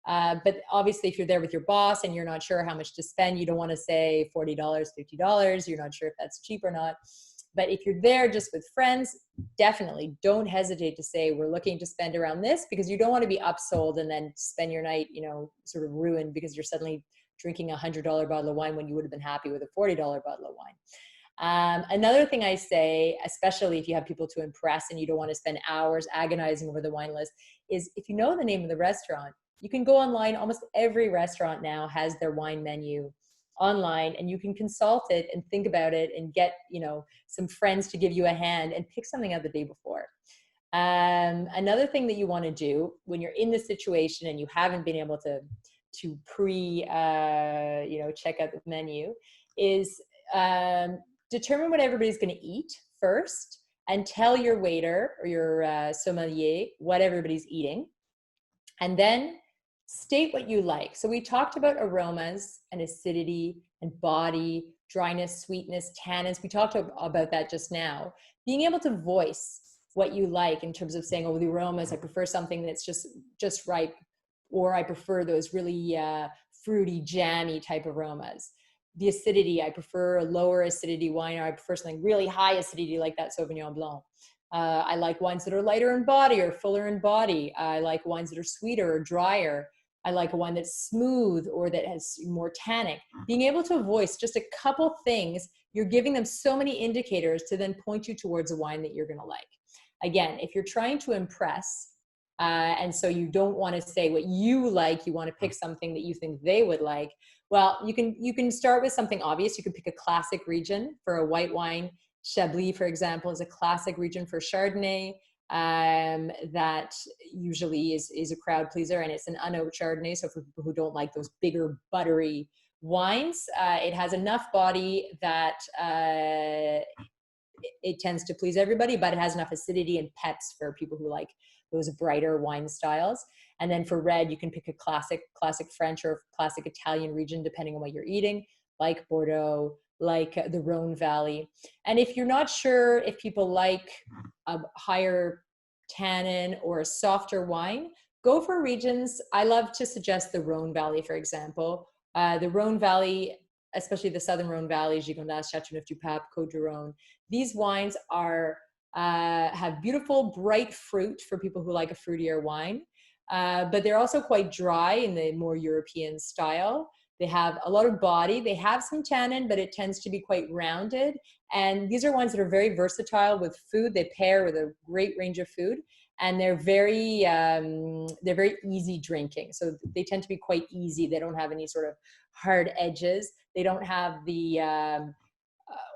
But obviously, if you're there with your boss and you're not sure how much to spend, you don't want to say $40, $50. You're not sure if that's cheap or not. But if you're there just with friends, definitely don't hesitate to say, we're looking to spend around this, because you don't want to be upsold and then spend your night, you know, sort of ruined because you're suddenly drinking a $100 bottle of wine when you would have been happy with a $40 bottle of wine. Another thing I say, especially if you have people to impress and you don't want to spend hours agonizing over the wine list, is if you know the name of the restaurant, you can go online. Almost every restaurant now has their wine menu online, and you can consult it and think about it and get, you know, some friends to give you a hand and pick something out the day before. Another thing that you want to do when you're in this situation and you haven't been able to check out the menu is determine what everybody's going to eat first, and tell your waiter or your sommelier what everybody's eating, and then state what you like. So we talked about aromas and acidity and body, dryness, sweetness, tannins. We talked about that just now. Being able to voice what you like in terms of saying, oh, the aromas, I prefer something that's just ripe, or I prefer those really fruity, jammy type aromas. The acidity, I prefer a lower acidity wine, or I prefer something really high acidity like that Sauvignon Blanc. I like wines that are lighter in body or fuller in body. I like wines that are sweeter or drier. I like a wine that's smooth or that has more tannic. Being able to voice just a couple things, you're giving them so many indicators to then point you towards a wine that you're going to like. Again, if you're trying to impress, and so you don't want to say what you like, you want to pick something that you think they would like, well, you can start with something obvious. You can pick a classic region for a white wine. Chablis, for example, is a classic region for Chardonnay. That usually is a crowd pleaser, and it's an unoaked Chardonnay. So for people who don't like those bigger, buttery wines, it has enough body that it tends to please everybody, but it has enough acidity and peps for people who like those brighter wine styles. And then for red, you can pick a classic French or classic Italian region, depending on what you're eating, like Bordeaux, like the Rhone Valley. And if you're not sure if people like a higher tannin or a softer wine, go for regions. I love to suggest the Rhone Valley, for example. The Rhone Valley, especially the Southern Rhone Valley, Gigondas, Châteauneuf-du-Pape, Côte-du-Rhône, these wines have beautiful, bright fruit for people who like a fruitier wine. But they're also quite dry in the more European style. They have a lot of body. They have some tannin, but it tends to be quite rounded. And these are wines that are very versatile with food. They pair with a great range of food, and they're very easy drinking. So they tend to be quite easy. They don't have any sort of hard edges. They don't have the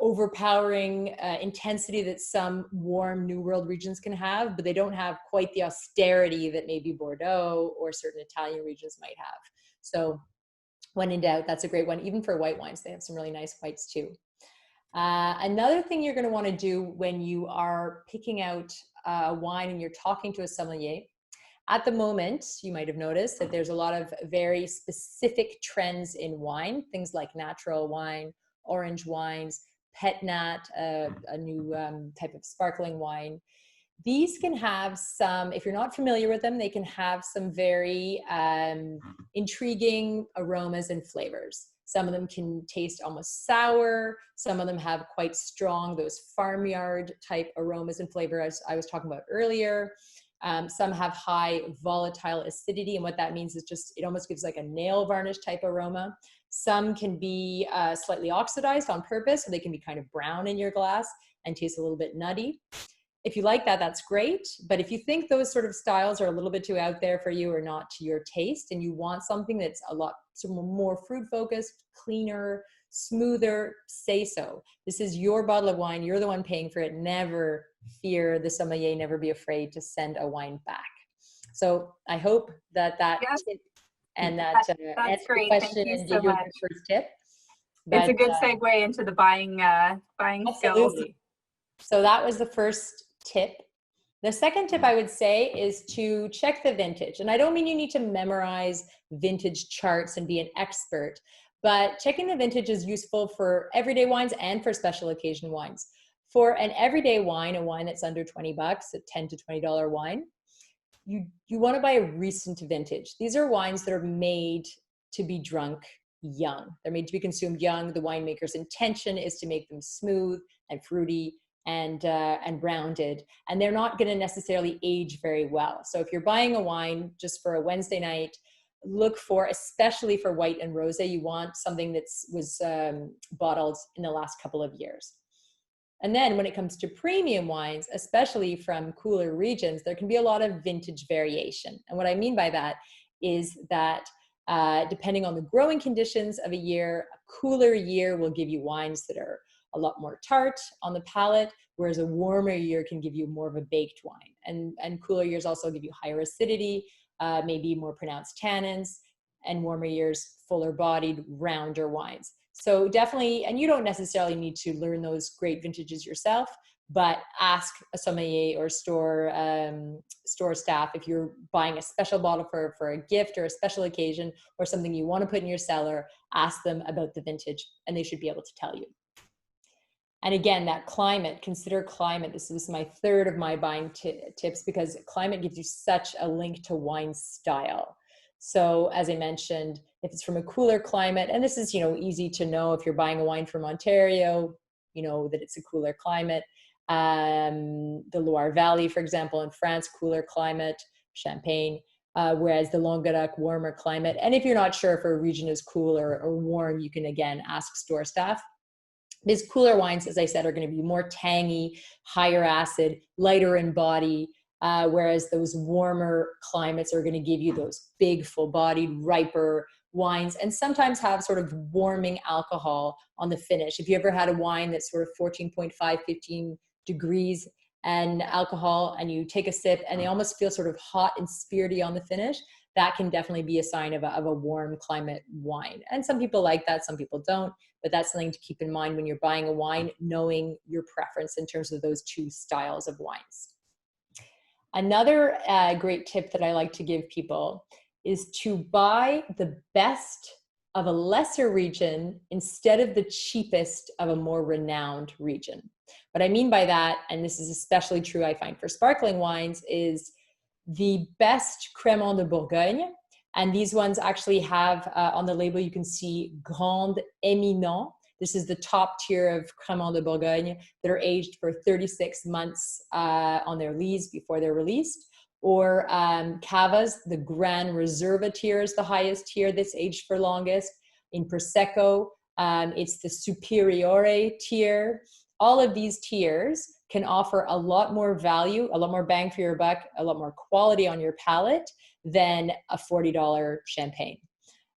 overpowering intensity that some warm New World regions can have, but they don't have quite the austerity that maybe Bordeaux or certain Italian regions might have. So when in doubt, that's a great one. Even for white wines, they have some really nice whites too. Another thing you're going to want to do when you are picking out wine and you're talking to a sommelier, at the moment, you might have noticed that there's a lot of very specific trends in wine, things like natural wine, orange wines, pet nat, a new type of sparkling wine. These can have some, if you're not familiar with them, they can have some very intriguing aromas and flavors. Some of them can taste almost sour. Some of them have quite strong, those farmyard type aromas and flavor as I was talking about earlier. Some have high volatile acidity, and what that means is just, it almost gives like a nail varnish type aroma. Some can be slightly oxidized on purpose, so they can be kind of brown in your glass and taste a little bit nutty. If you like that, that's great. But if you think those sort of styles are a little bit too out there for you or not to your taste, and you want something that's a lot more fruit focused, cleaner, smoother, say so. This is your bottle of wine. You're the one paying for it. Never fear the sommelier. Never be afraid to send a wine back. So I hope that Yes, tip and that that's answered the great. question Thank you and so give you a much. good first tip. It's But, a good segue into the buying skills. absolutely. So that was the first tip. The second tip I would say is to check the vintage. And I don't mean you need to memorize vintage charts and be an expert, but checking the vintage is useful for everyday wines and for special occasion wines. For an everyday wine, a wine that's under 20 bucks, a $10 to $20 wine, you want to buy a recent vintage. These are wines that are made to be drunk young. They're made to be consumed young. The winemaker's intention is to make them smooth and fruity and rounded, and they're not going to necessarily age very well. So if you're buying a wine just for a Wednesday night, look for, especially for white and rosé, you want something that was bottled in the last couple of years. And then when it comes to premium wines, especially from cooler regions, there can be a lot of vintage variation. And what I mean by that is that depending on the growing conditions of a year, a cooler year will give you wines that are a lot more tart on the palate, whereas a warmer year can give you more of a baked wine. And cooler years also give you higher acidity, maybe more pronounced tannins, and warmer years, fuller bodied, rounder wines. So definitely, and you don't necessarily need to learn those great vintages yourself, but ask a sommelier or store staff if you're buying a special bottle for a gift or a special occasion or something you want to put in your cellar, ask them about the vintage and they should be able to tell you. And again, that climate, consider climate. This is my third of my buying tips because climate gives you such a link to wine style. So as I mentioned, if it's from a cooler climate, and this is, easy to know if you're buying a wine from Ontario, that it's a cooler climate. The Loire Valley, for example, in France, cooler climate, Champagne, whereas the Languedoc, warmer climate. And if you're not sure if a region is cool or warm, you can again ask store staff. These cooler wines, as I said, are going to be more tangy, higher acid, lighter in body, whereas those warmer climates are going to give you those big, full-bodied, riper wines, and sometimes have sort of warming alcohol on the finish. If you ever had a wine that's sort of 14.5, 15 degrees and alcohol, and you take a sip and they almost feel sort of hot and spirity on the finish, that can definitely be a sign of a warm climate wine. And some people like that, some people don't, but that's something to keep in mind when you're buying a wine, knowing your preference in terms of those two styles of wines. Another great tip that I like to give people is to buy the best of a lesser region instead of the cheapest of a more renowned region. What I mean by that, and this is especially true I find for sparkling wines, is the best Crémant de Bourgogne. And these ones actually have on the label, you can see Grande Éminent. This is the top tier of Crémant de Bourgogne that are aged for 36 months on their lees before they're released. Or Cavas, the Gran Reserva tier is the highest tier that's aged for longest. In Prosecco, it's the Superiore tier. All of these tiers can offer a lot more value, a lot more bang for your buck, a lot more quality on your palate than a $40 champagne.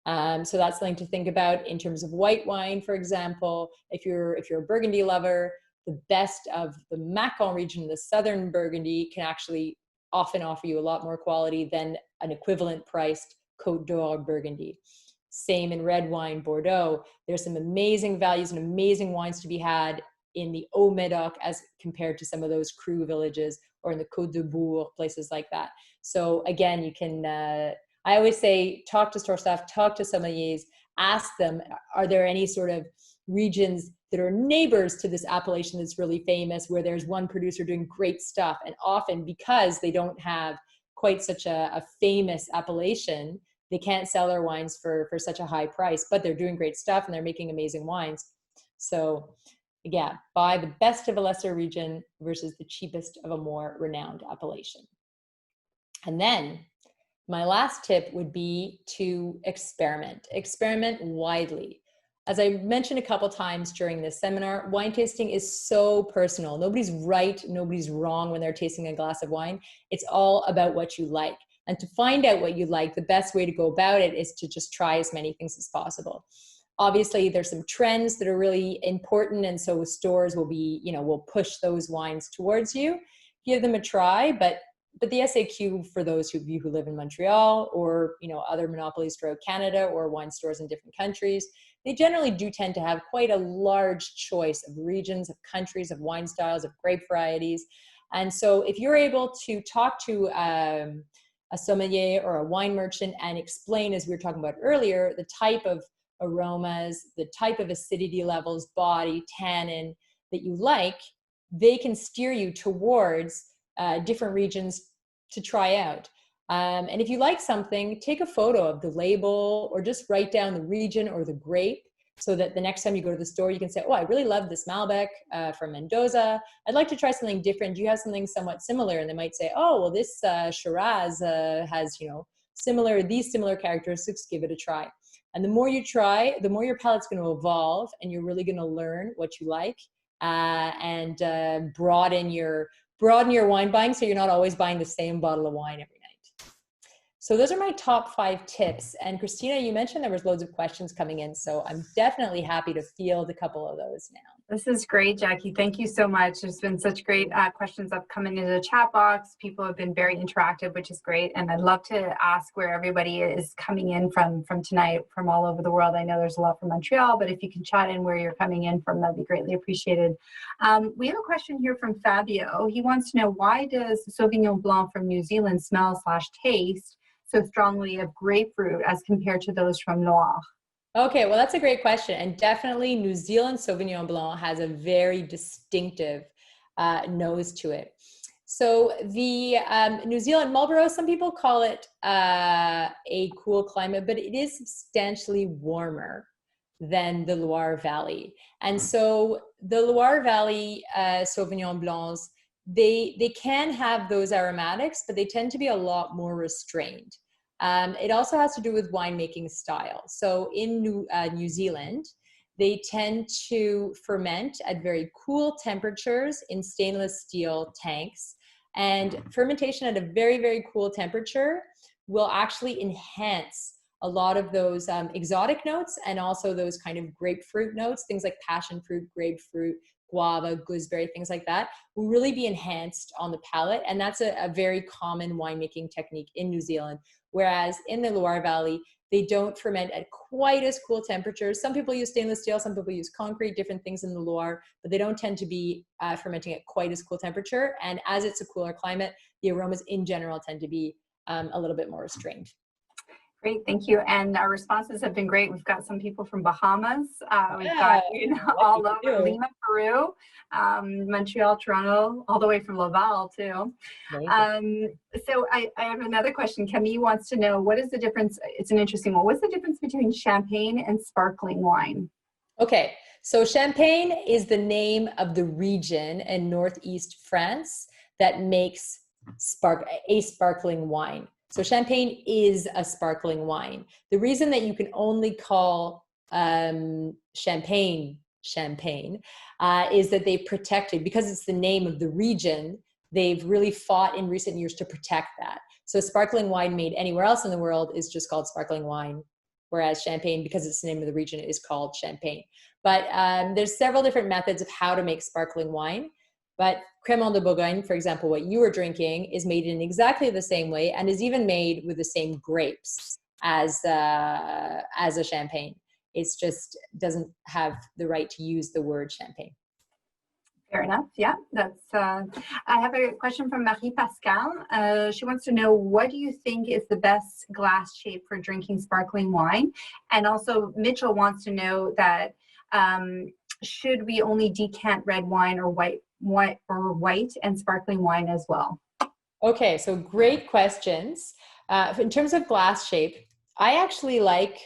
So that's something to think about in terms of white wine, for example. If you're a Burgundy lover, the best of the Macon region, the southern Burgundy, can actually often offer you a lot more quality than an equivalent priced Côte d'Or Burgundy. Same in red wine, Bordeaux. There's some amazing values and amazing wines to be had in the Haut-Médoc as compared to some of those Cru villages, or in the Côte de Bourg, places like that. So again, you can, I always say, talk to store staff, talk to sommeliers, ask them, are there any sort of regions that are neighbors to this appellation that's really famous, where there's one producer doing great stuff? And often, because they don't have quite such a famous appellation, they can't sell their wines for such a high price, but they're doing great stuff and they're making amazing wines. So yeah, buy the best of a lesser region versus the cheapest of a more renowned appellation. And then my last tip would be to experiment. Experiment widely. As I mentioned a couple times during this seminar, wine tasting is so personal. Nobody's right, nobody's wrong when they're tasting a glass of wine. It's all about what you like. And to find out what you like, the best way to go about it is to just try as many things as possible. Obviously, there's some trends that are really important, and so stores will be, will push those wines towards you. Give them a try, but the SAQ, for those of you who live in Montreal, or other monopolies throughout Canada, or wine stores in different countries, they generally do tend to have quite a large choice of regions, of countries, of wine styles, of grape varieties. And so if you're able to talk to a sommelier or a wine merchant and explain, as we were talking about earlier, the type of aromas, the type of acidity levels, body, tannin that you like, they can steer you towards different regions to try out. And if you like something, take a photo of the label, or just write down the region or the grape, so that the next time you go to the store, you can say, oh, I really love this Malbec from Mendoza. I'd like to try something different. Do you have something somewhat similar? And they might say, oh, well, this Shiraz has, these similar characteristics. Give it a try. And the more you try, the more your palate's going to evolve, and you're really going to learn what you like, and broaden your wine buying, so you're not always buying the same bottle of wine every night. So those are my top 5 tips. And Christina, you mentioned there was loads of questions coming in, so I'm definitely happy to field a couple of those now. This is great, Jackie. Thank you so much. There's been such great questions that have come into the chat box. People have been very interactive, which is great. And I'd love to ask where everybody is coming in from tonight, from all over the world. I know there's a lot from Montreal, but if you can chat in where you're coming in from, that'd be greatly appreciated. We have a question here from Fabio. He wants to know, why does Sauvignon Blanc from New Zealand smell/taste so strongly of grapefruit as compared to those from Loire? Okay, well, that's a great question. And definitely New Zealand Sauvignon Blanc has a very distinctive nose to it. So the New Zealand Marlborough, some people call it a cool climate, but it is substantially warmer than the Loire Valley. And so the Loire Valley Sauvignon Blancs, they can have those aromatics, but they tend to be a lot more restrained. It also has to do with winemaking style. So in New Zealand, they tend to ferment at very cool temperatures in stainless steel tanks. And fermentation at a very, very cool temperature will actually enhance a lot of those exotic notes, and also those kind of grapefruit notes, things like passion fruit, grapefruit, guava, gooseberry, things like that, will really be enhanced on the palate. And that's a very common winemaking technique in New Zealand. Whereas in the Loire Valley, They don't ferment at quite as cool temperatures. Some people use stainless steel, some people use concrete, different things in the Loire, but they don't tend to be fermenting at quite as cool temperature. And as it's a cooler climate, the aromas in general tend to be a little bit more restrained. Great, thank you. And our responses have been great. We've got some people from Bahamas. We've got all over Lima, Peru, Montreal, Toronto, all the way from Laval too. So I have another question. Camille wants to know, what is the difference? It's an interesting one. What's the difference between champagne and sparkling wine? Okay, so Champagne is the name of the region in northeast France that makes a sparkling wine. So Champagne is a sparkling wine. The reason that you can only call Champagne is that they protected, because it's the name of the region, they've really fought in recent years to protect that. So sparkling wine made anywhere else in the world is just called sparkling wine, whereas Champagne, because it's the name of the region, is called Champagne. But there's several different methods of how to make sparkling wine. But Crémant de Bourgogne, for example, what you were drinking, is made in exactly the same way and is even made with the same grapes as a champagne. It's just doesn't have the right to use the word champagne. Fair enough. Yeah, that's. I have a question from Marie Pascal. She wants to know, what do you think is the best glass shape for drinking sparkling wine? And also, Mitchell wants to know that should we only decant red wine or white and sparkling wine as well? Okay, so great questions. In terms of glass shape, I actually like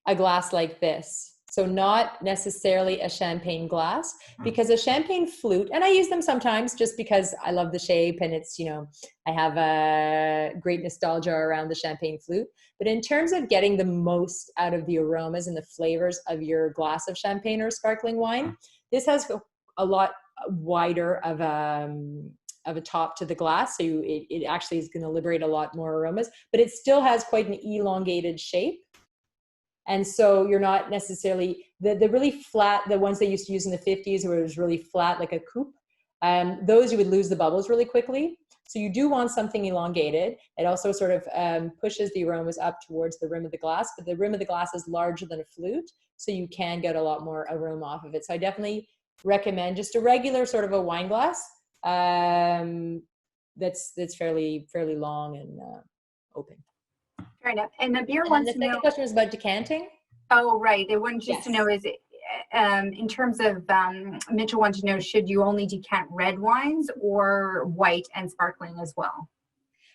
a glass like this. So not necessarily a champagne glass, because a champagne flute, and I use them sometimes just because I love the shape and it's, I have a great nostalgia around the champagne flute. But in terms of getting the most out of the aromas and the flavors of your glass of champagne or sparkling wine, this has a lot wider of a top to the glass. So it actually is going to liberate a lot more aromas, but it still has quite an elongated shape. And so you're not necessarily, the really flat, the ones they used to use in the 50s where it was really flat like a coupe, those you would lose the bubbles really quickly. So you do want something elongated. It also sort of pushes the aromas up towards the rim of the glass, but the rim of the glass is larger than a flute, so you can get a lot more aroma off of it. So I definitely recommend just a regular sort of a wine glass that's fairly long and open. Fair enough. And the beer wants to know. The second question was about decanting. Oh, right. They wanted just to know, is it in terms of Mitchell wanted to know, should you only decant red wines or white and sparkling as well?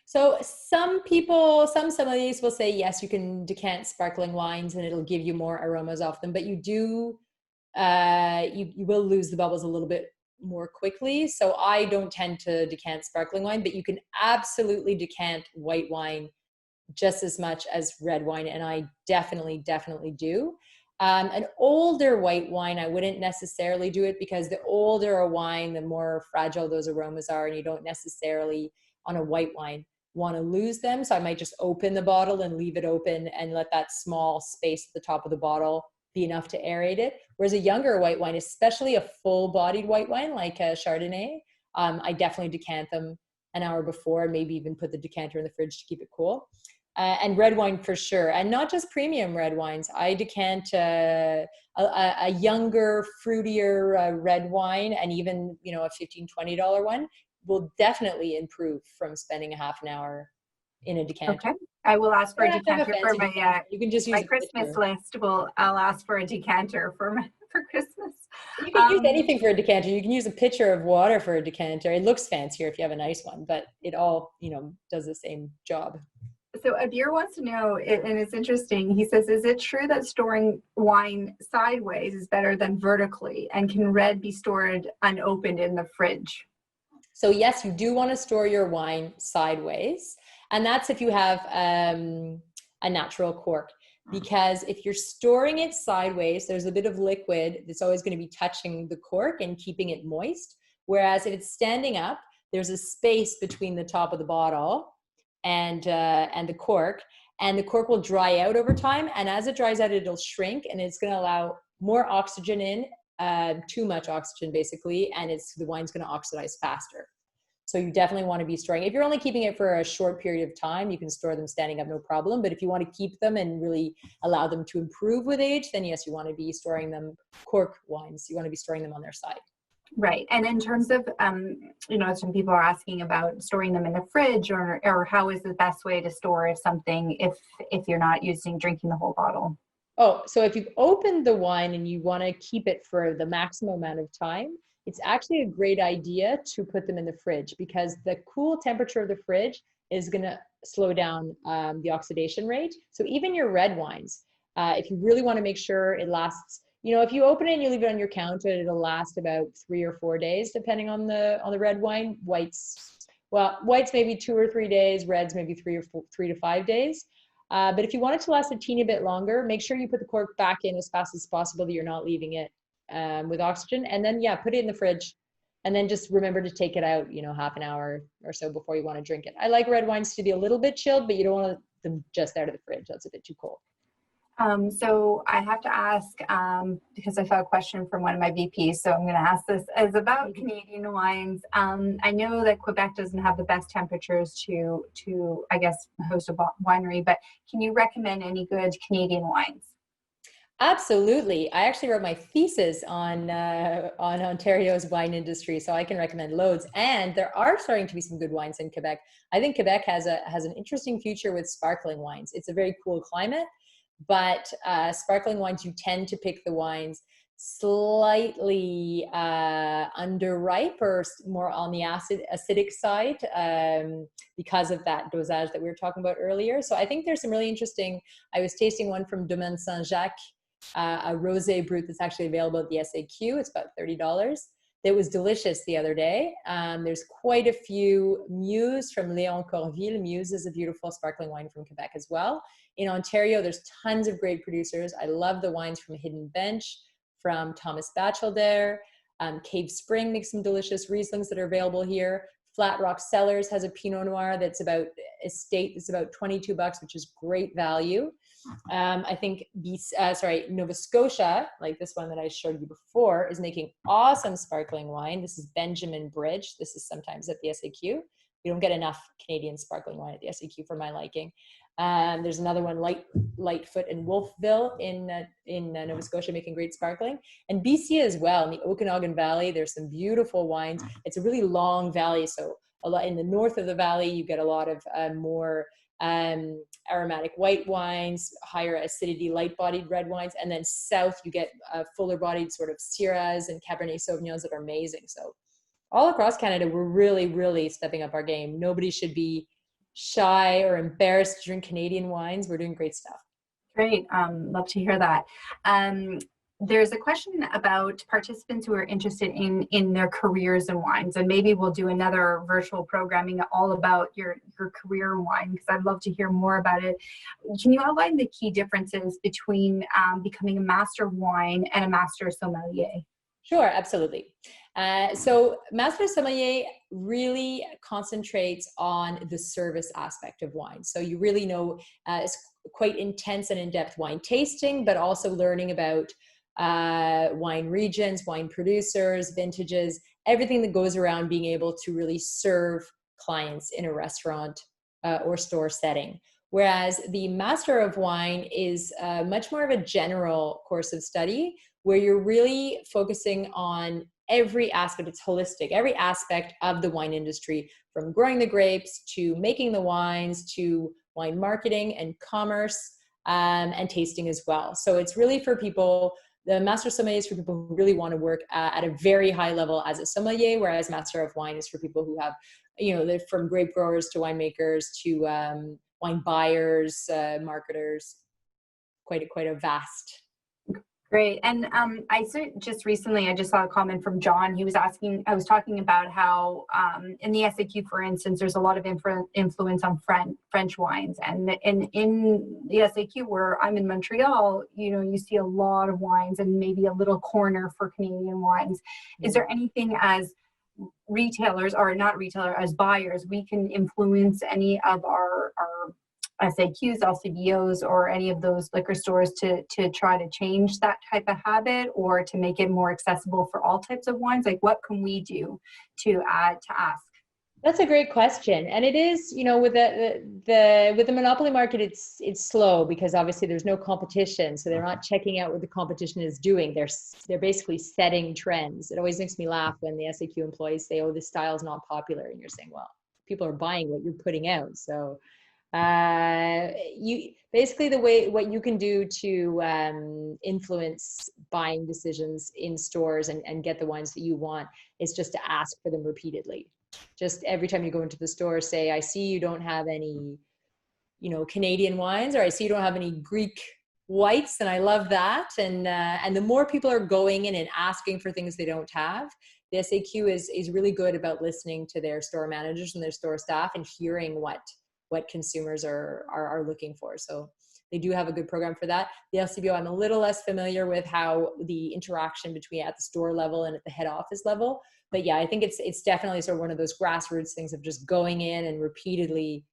So some sommeliers will say, yes, you can decant sparkling wines and it'll give you more aromas off them, but you do, you will lose the bubbles a little bit more quickly. So I don't tend to decant sparkling wine, but you can absolutely decant white wine just as much as red wine, and I definitely do. An older white wine, I wouldn't necessarily do it, because the older a wine, the more fragile those aromas are, and you don't necessarily, on a white wine, want to lose them. So I might just open the bottle and leave it open and let that small space at the top of the bottle be enough to aerate it. Whereas a younger white wine, especially a full-bodied white wine like a Chardonnay, I definitely decant them an hour before, and maybe even put the decanter in the fridge to keep it cool. And red wine for sure, and not just premium red wines. I decant a younger, fruitier red wine, and even a $15, $20 one will definitely improve from spending a half an hour in a decanter. Okay, I will ask for a decanter for my you can just use my Christmas list. I'll ask for a decanter for Christmas. You can use anything for a decanter. You can use a pitcher of water for a decanter. It looks fancier if you have a nice one, but it all does the same job. So Adir wants to know, and it's interesting, he says, is it true that storing wine sideways is better than vertically? And can red be stored unopened in the fridge? So yes, you do want to store your wine sideways. And that's if you have a natural cork. Because if you're storing it sideways, there's a bit of liquid that's always going to be touching the cork and keeping it moist. Whereas if it's standing up, there's a space between the top of the bottle and the cork will dry out over time, and as it dries out, it'll shrink, and it's going to allow more oxygen in, too much oxygen basically, and the wine's going to oxidize faster. So you definitely want to be storing. If you're only keeping it for a short period of time, you can store them standing up, no problem. But if you want to keep them and really allow them to improve with age, then yes, you want to be storing them, cork wines, you want to be storing them on their side. Right. And in terms of, some people are asking about storing them in the fridge, or how is the best way to store something if you're not drinking the whole bottle? Oh, so if you've opened the wine and you want to keep it for the maximum amount of time, it's actually a great idea to put them in the fridge, because the cool temperature of the fridge is going to slow down the oxidation rate. So even your red wines, if you really want to make sure it lasts, if you open it and you leave it on your counter, it'll last about 3 or 4 days, depending on the red wine. Whites maybe 2 or 3 days, reds maybe 3 to 5 days. But if you want it to last a teeny bit longer, make sure you put the cork back in as fast as possible, that you're not leaving it with oxygen. And then, put it in the fridge. And then just remember to take it out, half an hour or so before you want to drink it. I like red wines to be a little bit chilled, but you don't want them just out of the fridge. That's a bit too cold. So I have to ask, because I saw a question from one of my VPs, so I'm going to ask this, is about Canadian wines. I know that Quebec doesn't have the best temperatures to I guess, host a winery, but can you recommend any good Canadian wines? Absolutely. I actually wrote my thesis on Ontario's wine industry, so I can recommend loads. And there are starting to be some good wines in Quebec. I think Quebec has an interesting future with sparkling wines. It's a very cool climate, but sparkling wines, you tend to pick the wines slightly underripe or more on the acidic side because of that dosage that we were talking about earlier. So I think there's some really interesting. I was tasting one from Domaine Saint-Jacques, a rosé brut that's actually available at the SAQ. It's about $30. It was delicious the other day. There's quite a few Muse from Léon Corville. Muse is a beautiful sparkling wine from Quebec as well. In Ontario, there's tons of great producers. I love the wines from Hidden Bench, from Thomas Batchelder. Cave Spring makes some delicious Rieslings that are available here. Flat Rock Cellars has a Pinot Noir that's about estate. It's about $22, which is great value. I think Nova Scotia, like this one that I showed you before, is making awesome sparkling wine. This is Benjamin Bridge. This is sometimes at the SAQ. We don't get enough Canadian sparkling wine at the SAQ for my liking. There's another one, Lightfoot and Wolfville in Nova Scotia, making great sparkling. And BC as well, in the Okanagan Valley, there's some beautiful wines. It's a really long valley, so a lot in the north of the valley, you get a lot of more aromatic white wines, higher acidity, light-bodied red wines, and then south you get fuller-bodied sort of Syrahs and Cabernet-Sauvignons that are amazing. So all across Canada, we're really, really stepping up our game. Nobody should be shy or embarrassed to drink Canadian wines. We're doing great stuff. Great. Love to hear that. There's a question about participants who are interested in their careers in wines, and maybe we'll do another virtual programming all about your career in wine, because I'd love to hear more about it. Can you outline the key differences between becoming a master of wine and a master sommelier? Sure, absolutely. So Master Sommelier really concentrates on the service aspect of wine. So you really know it's quite intense and in-depth wine tasting, but also learning about wine regions, wine producers, vintages, everything that goes around being able to really serve clients in a restaurant or store setting. Whereas the Master of Wine is much more of a general course of study where you're really focusing on every aspect. It's holistic, every aspect of the wine industry, from growing the grapes to making the wines to wine marketing and commerce and tasting as well. So it's really for people, the Master Sommelier is for people who really want to work at a very high level as a sommelier, whereas Master of Wine is for people who have, they're from grape growers to winemakers to wine buyers, marketers, quite a vast. Great. And I just recently, I just saw a comment from John. He was asking, I was talking about how in the SAQ, for instance, there's a lot of influence on French wines. And in the SAQ, where I'm in Montreal, you see a lot of wines and maybe a little corner for Canadian wines. Mm-hmm. Is there anything as retailers, or not retailer, as buyers, we can influence any of our SAQs, LCBOs, or any of those liquor stores to try to change that type of habit, or to make it more accessible for all types of wines? Like, what can we do to ask? That's a great question, and it is, with the monopoly market, it's slow because obviously there's no competition, so they're not checking out what the competition is doing. They're basically setting trends. It always makes me laugh when the SAQ employees say, "Oh, this style is not popular," and you're saying, "Well, people are buying what you're putting out." So, you basically what you can do to influence buying decisions in stores and get the wines that you want is just to ask for them repeatedly. Just every time you go into the store, say, "I see you don't have any, Canadian wines," or "I see you don't have any Greek whites," and I love that. And the more people are going in and asking for things they don't have, the SAQ is really good about listening to their store managers and their store staff and hearing what consumers are looking for. So they do have a good program for that. The LCBO, I'm a little less familiar with how the interaction between at the store level and at the head office level. But yeah, I think it's definitely sort of one of those grassroots things of just going in and repeatedly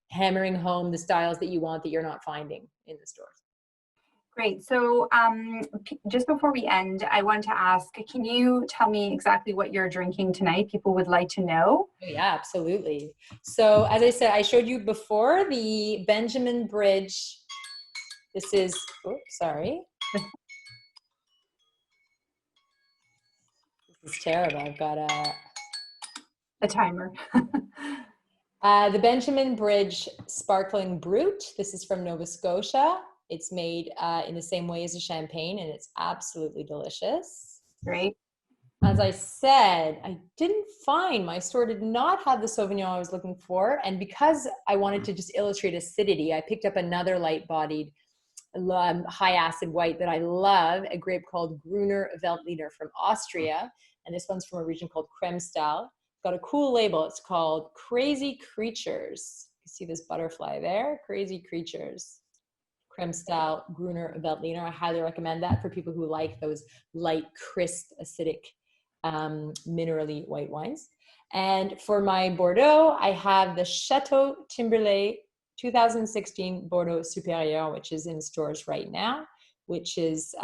hammering home the styles that you want that you're not finding in the stores. Great. So just before we end, I wanted to ask, can you tell me exactly what you're drinking tonight? People would like to know. Oh, yeah, absolutely. So as I said, I showed you before the Benjamin Bridge. This is, sorry. This is terrible. I've got a timer. The Benjamin Bridge Sparkling Brut. This is from Nova Scotia. It's made in the same way as a champagne, and it's absolutely delicious. Great. As I said, I didn't find, my store did not have the Sauvignon I was looking for. And because I wanted to just illustrate acidity, I picked up another light-bodied, high acid white that I love, a grape called Gruner Veltliner from Austria. And this one's from a region called Kremstal. It's got a cool label. It's called Crazy Creatures. You see this butterfly there? Crazy Creatures. Kremstal Gruner Veltliner. I highly recommend that for people who like those light, crisp, acidic, minerally white wines. And for my Bordeaux, I have the Chateau Timberlake 2016 Bordeaux Supérieur, which is in stores right now, which is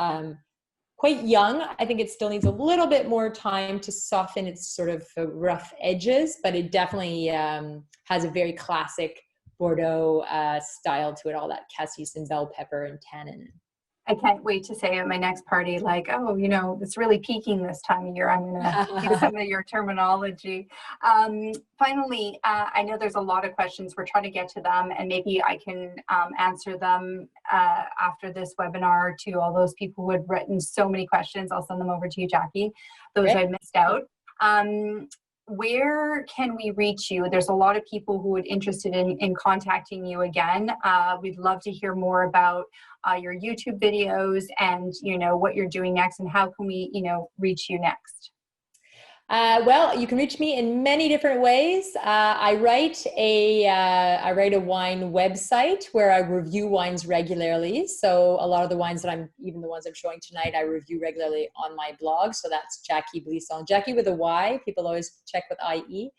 quite young. I think it still needs a little bit more time to soften its sort of rough edges, but it definitely has a very classic Bordeaux style to it, all that cassis and bell pepper and tannin. I can't wait to say at my next party, like, oh, it's really peaking this time of year. I'm going to use some of your terminology. Finally, I know there's a lot of questions. We're trying to get to them, and maybe I can answer them after this webinar to all those people who had written so many questions. I'll send them over to you, Jacky, those I missed out. Where can we reach you? There's a lot of people who are interested in contacting you again. We'd love to hear more about your YouTube videos and, what you're doing next, and how can we, reach you next? Well, you can reach me in many different ways. I write a wine website where I review wines regularly. So a lot of the wines that even the ones I'm showing tonight, I review regularly on my blog. So that's Jacky Blisson, Jacky with a Y. People always check with IE,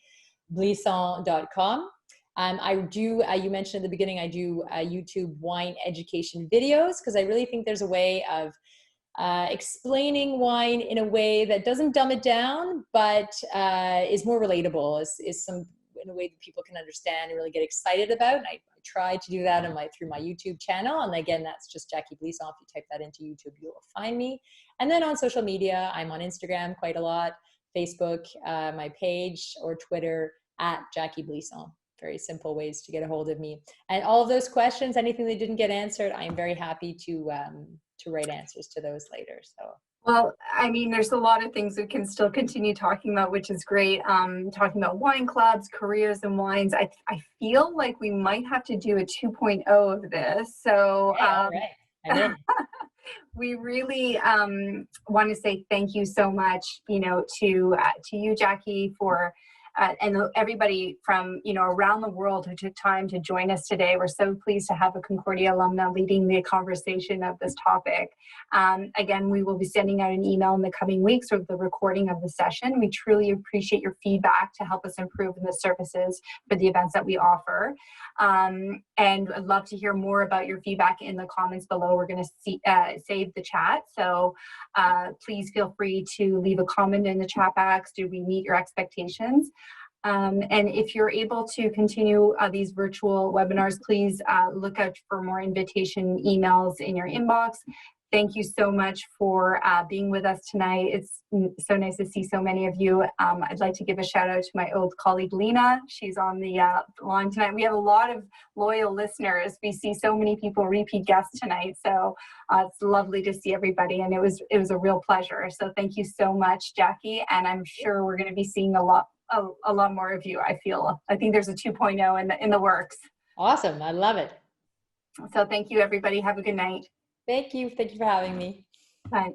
Blisson.com. I do, you mentioned at the beginning, I do YouTube wine education videos because I really think there's a way of explaining wine in a way that doesn't dumb it down, but is more relatable, is some in a way that people can understand and really get excited about. And I try to do that through my YouTube channel. And again, that's just Jacky Blisson. If you type that into YouTube, you will find me. And then on social media, I'm on Instagram quite a lot, Facebook, my page, or Twitter at Jacky Blisson. Very simple ways to get a hold of me. And all of those questions, anything that didn't get answered, I am very happy to write answers to those later. So, well, there's a lot of things we can still continue talking about, which is great. Talking about wine clubs, careers in wines. I feel like we might have to do a 2.0 of this. So, all right. I'm in. We really want to say thank you so much, to you, Jacky, for and everybody from around the world who took time to join us today. We're so pleased to have a Concordia alumna leading the conversation of this topic. Again, we will be sending out an email in the coming weeks with the recording of the session. We truly appreciate your feedback to help us improve in the services for the events that we offer. And I'd love to hear more about your feedback in the comments below. We're going to save the chat, so please feel free to leave a comment in the chat box. Did we meet your expectations? And if you're able to continue these virtual webinars, please look out for more invitation emails in your inbox. Thank you so much for being with us tonight. It's so nice to see so many of you. I'd like to give a shout out to my old colleague, Lena. She's on the line tonight. We have a lot of loyal listeners. We see so many people repeat guests tonight. So it's lovely to see everybody. And it was a real pleasure. So thank you so much, Jacky. And I'm sure we're going to be seeing a lot more of you. I think there's a 2.0 in the works. Awesome. I love it. So thank you, everybody. Have a good night. Thank you. Thank you for having me. Bye.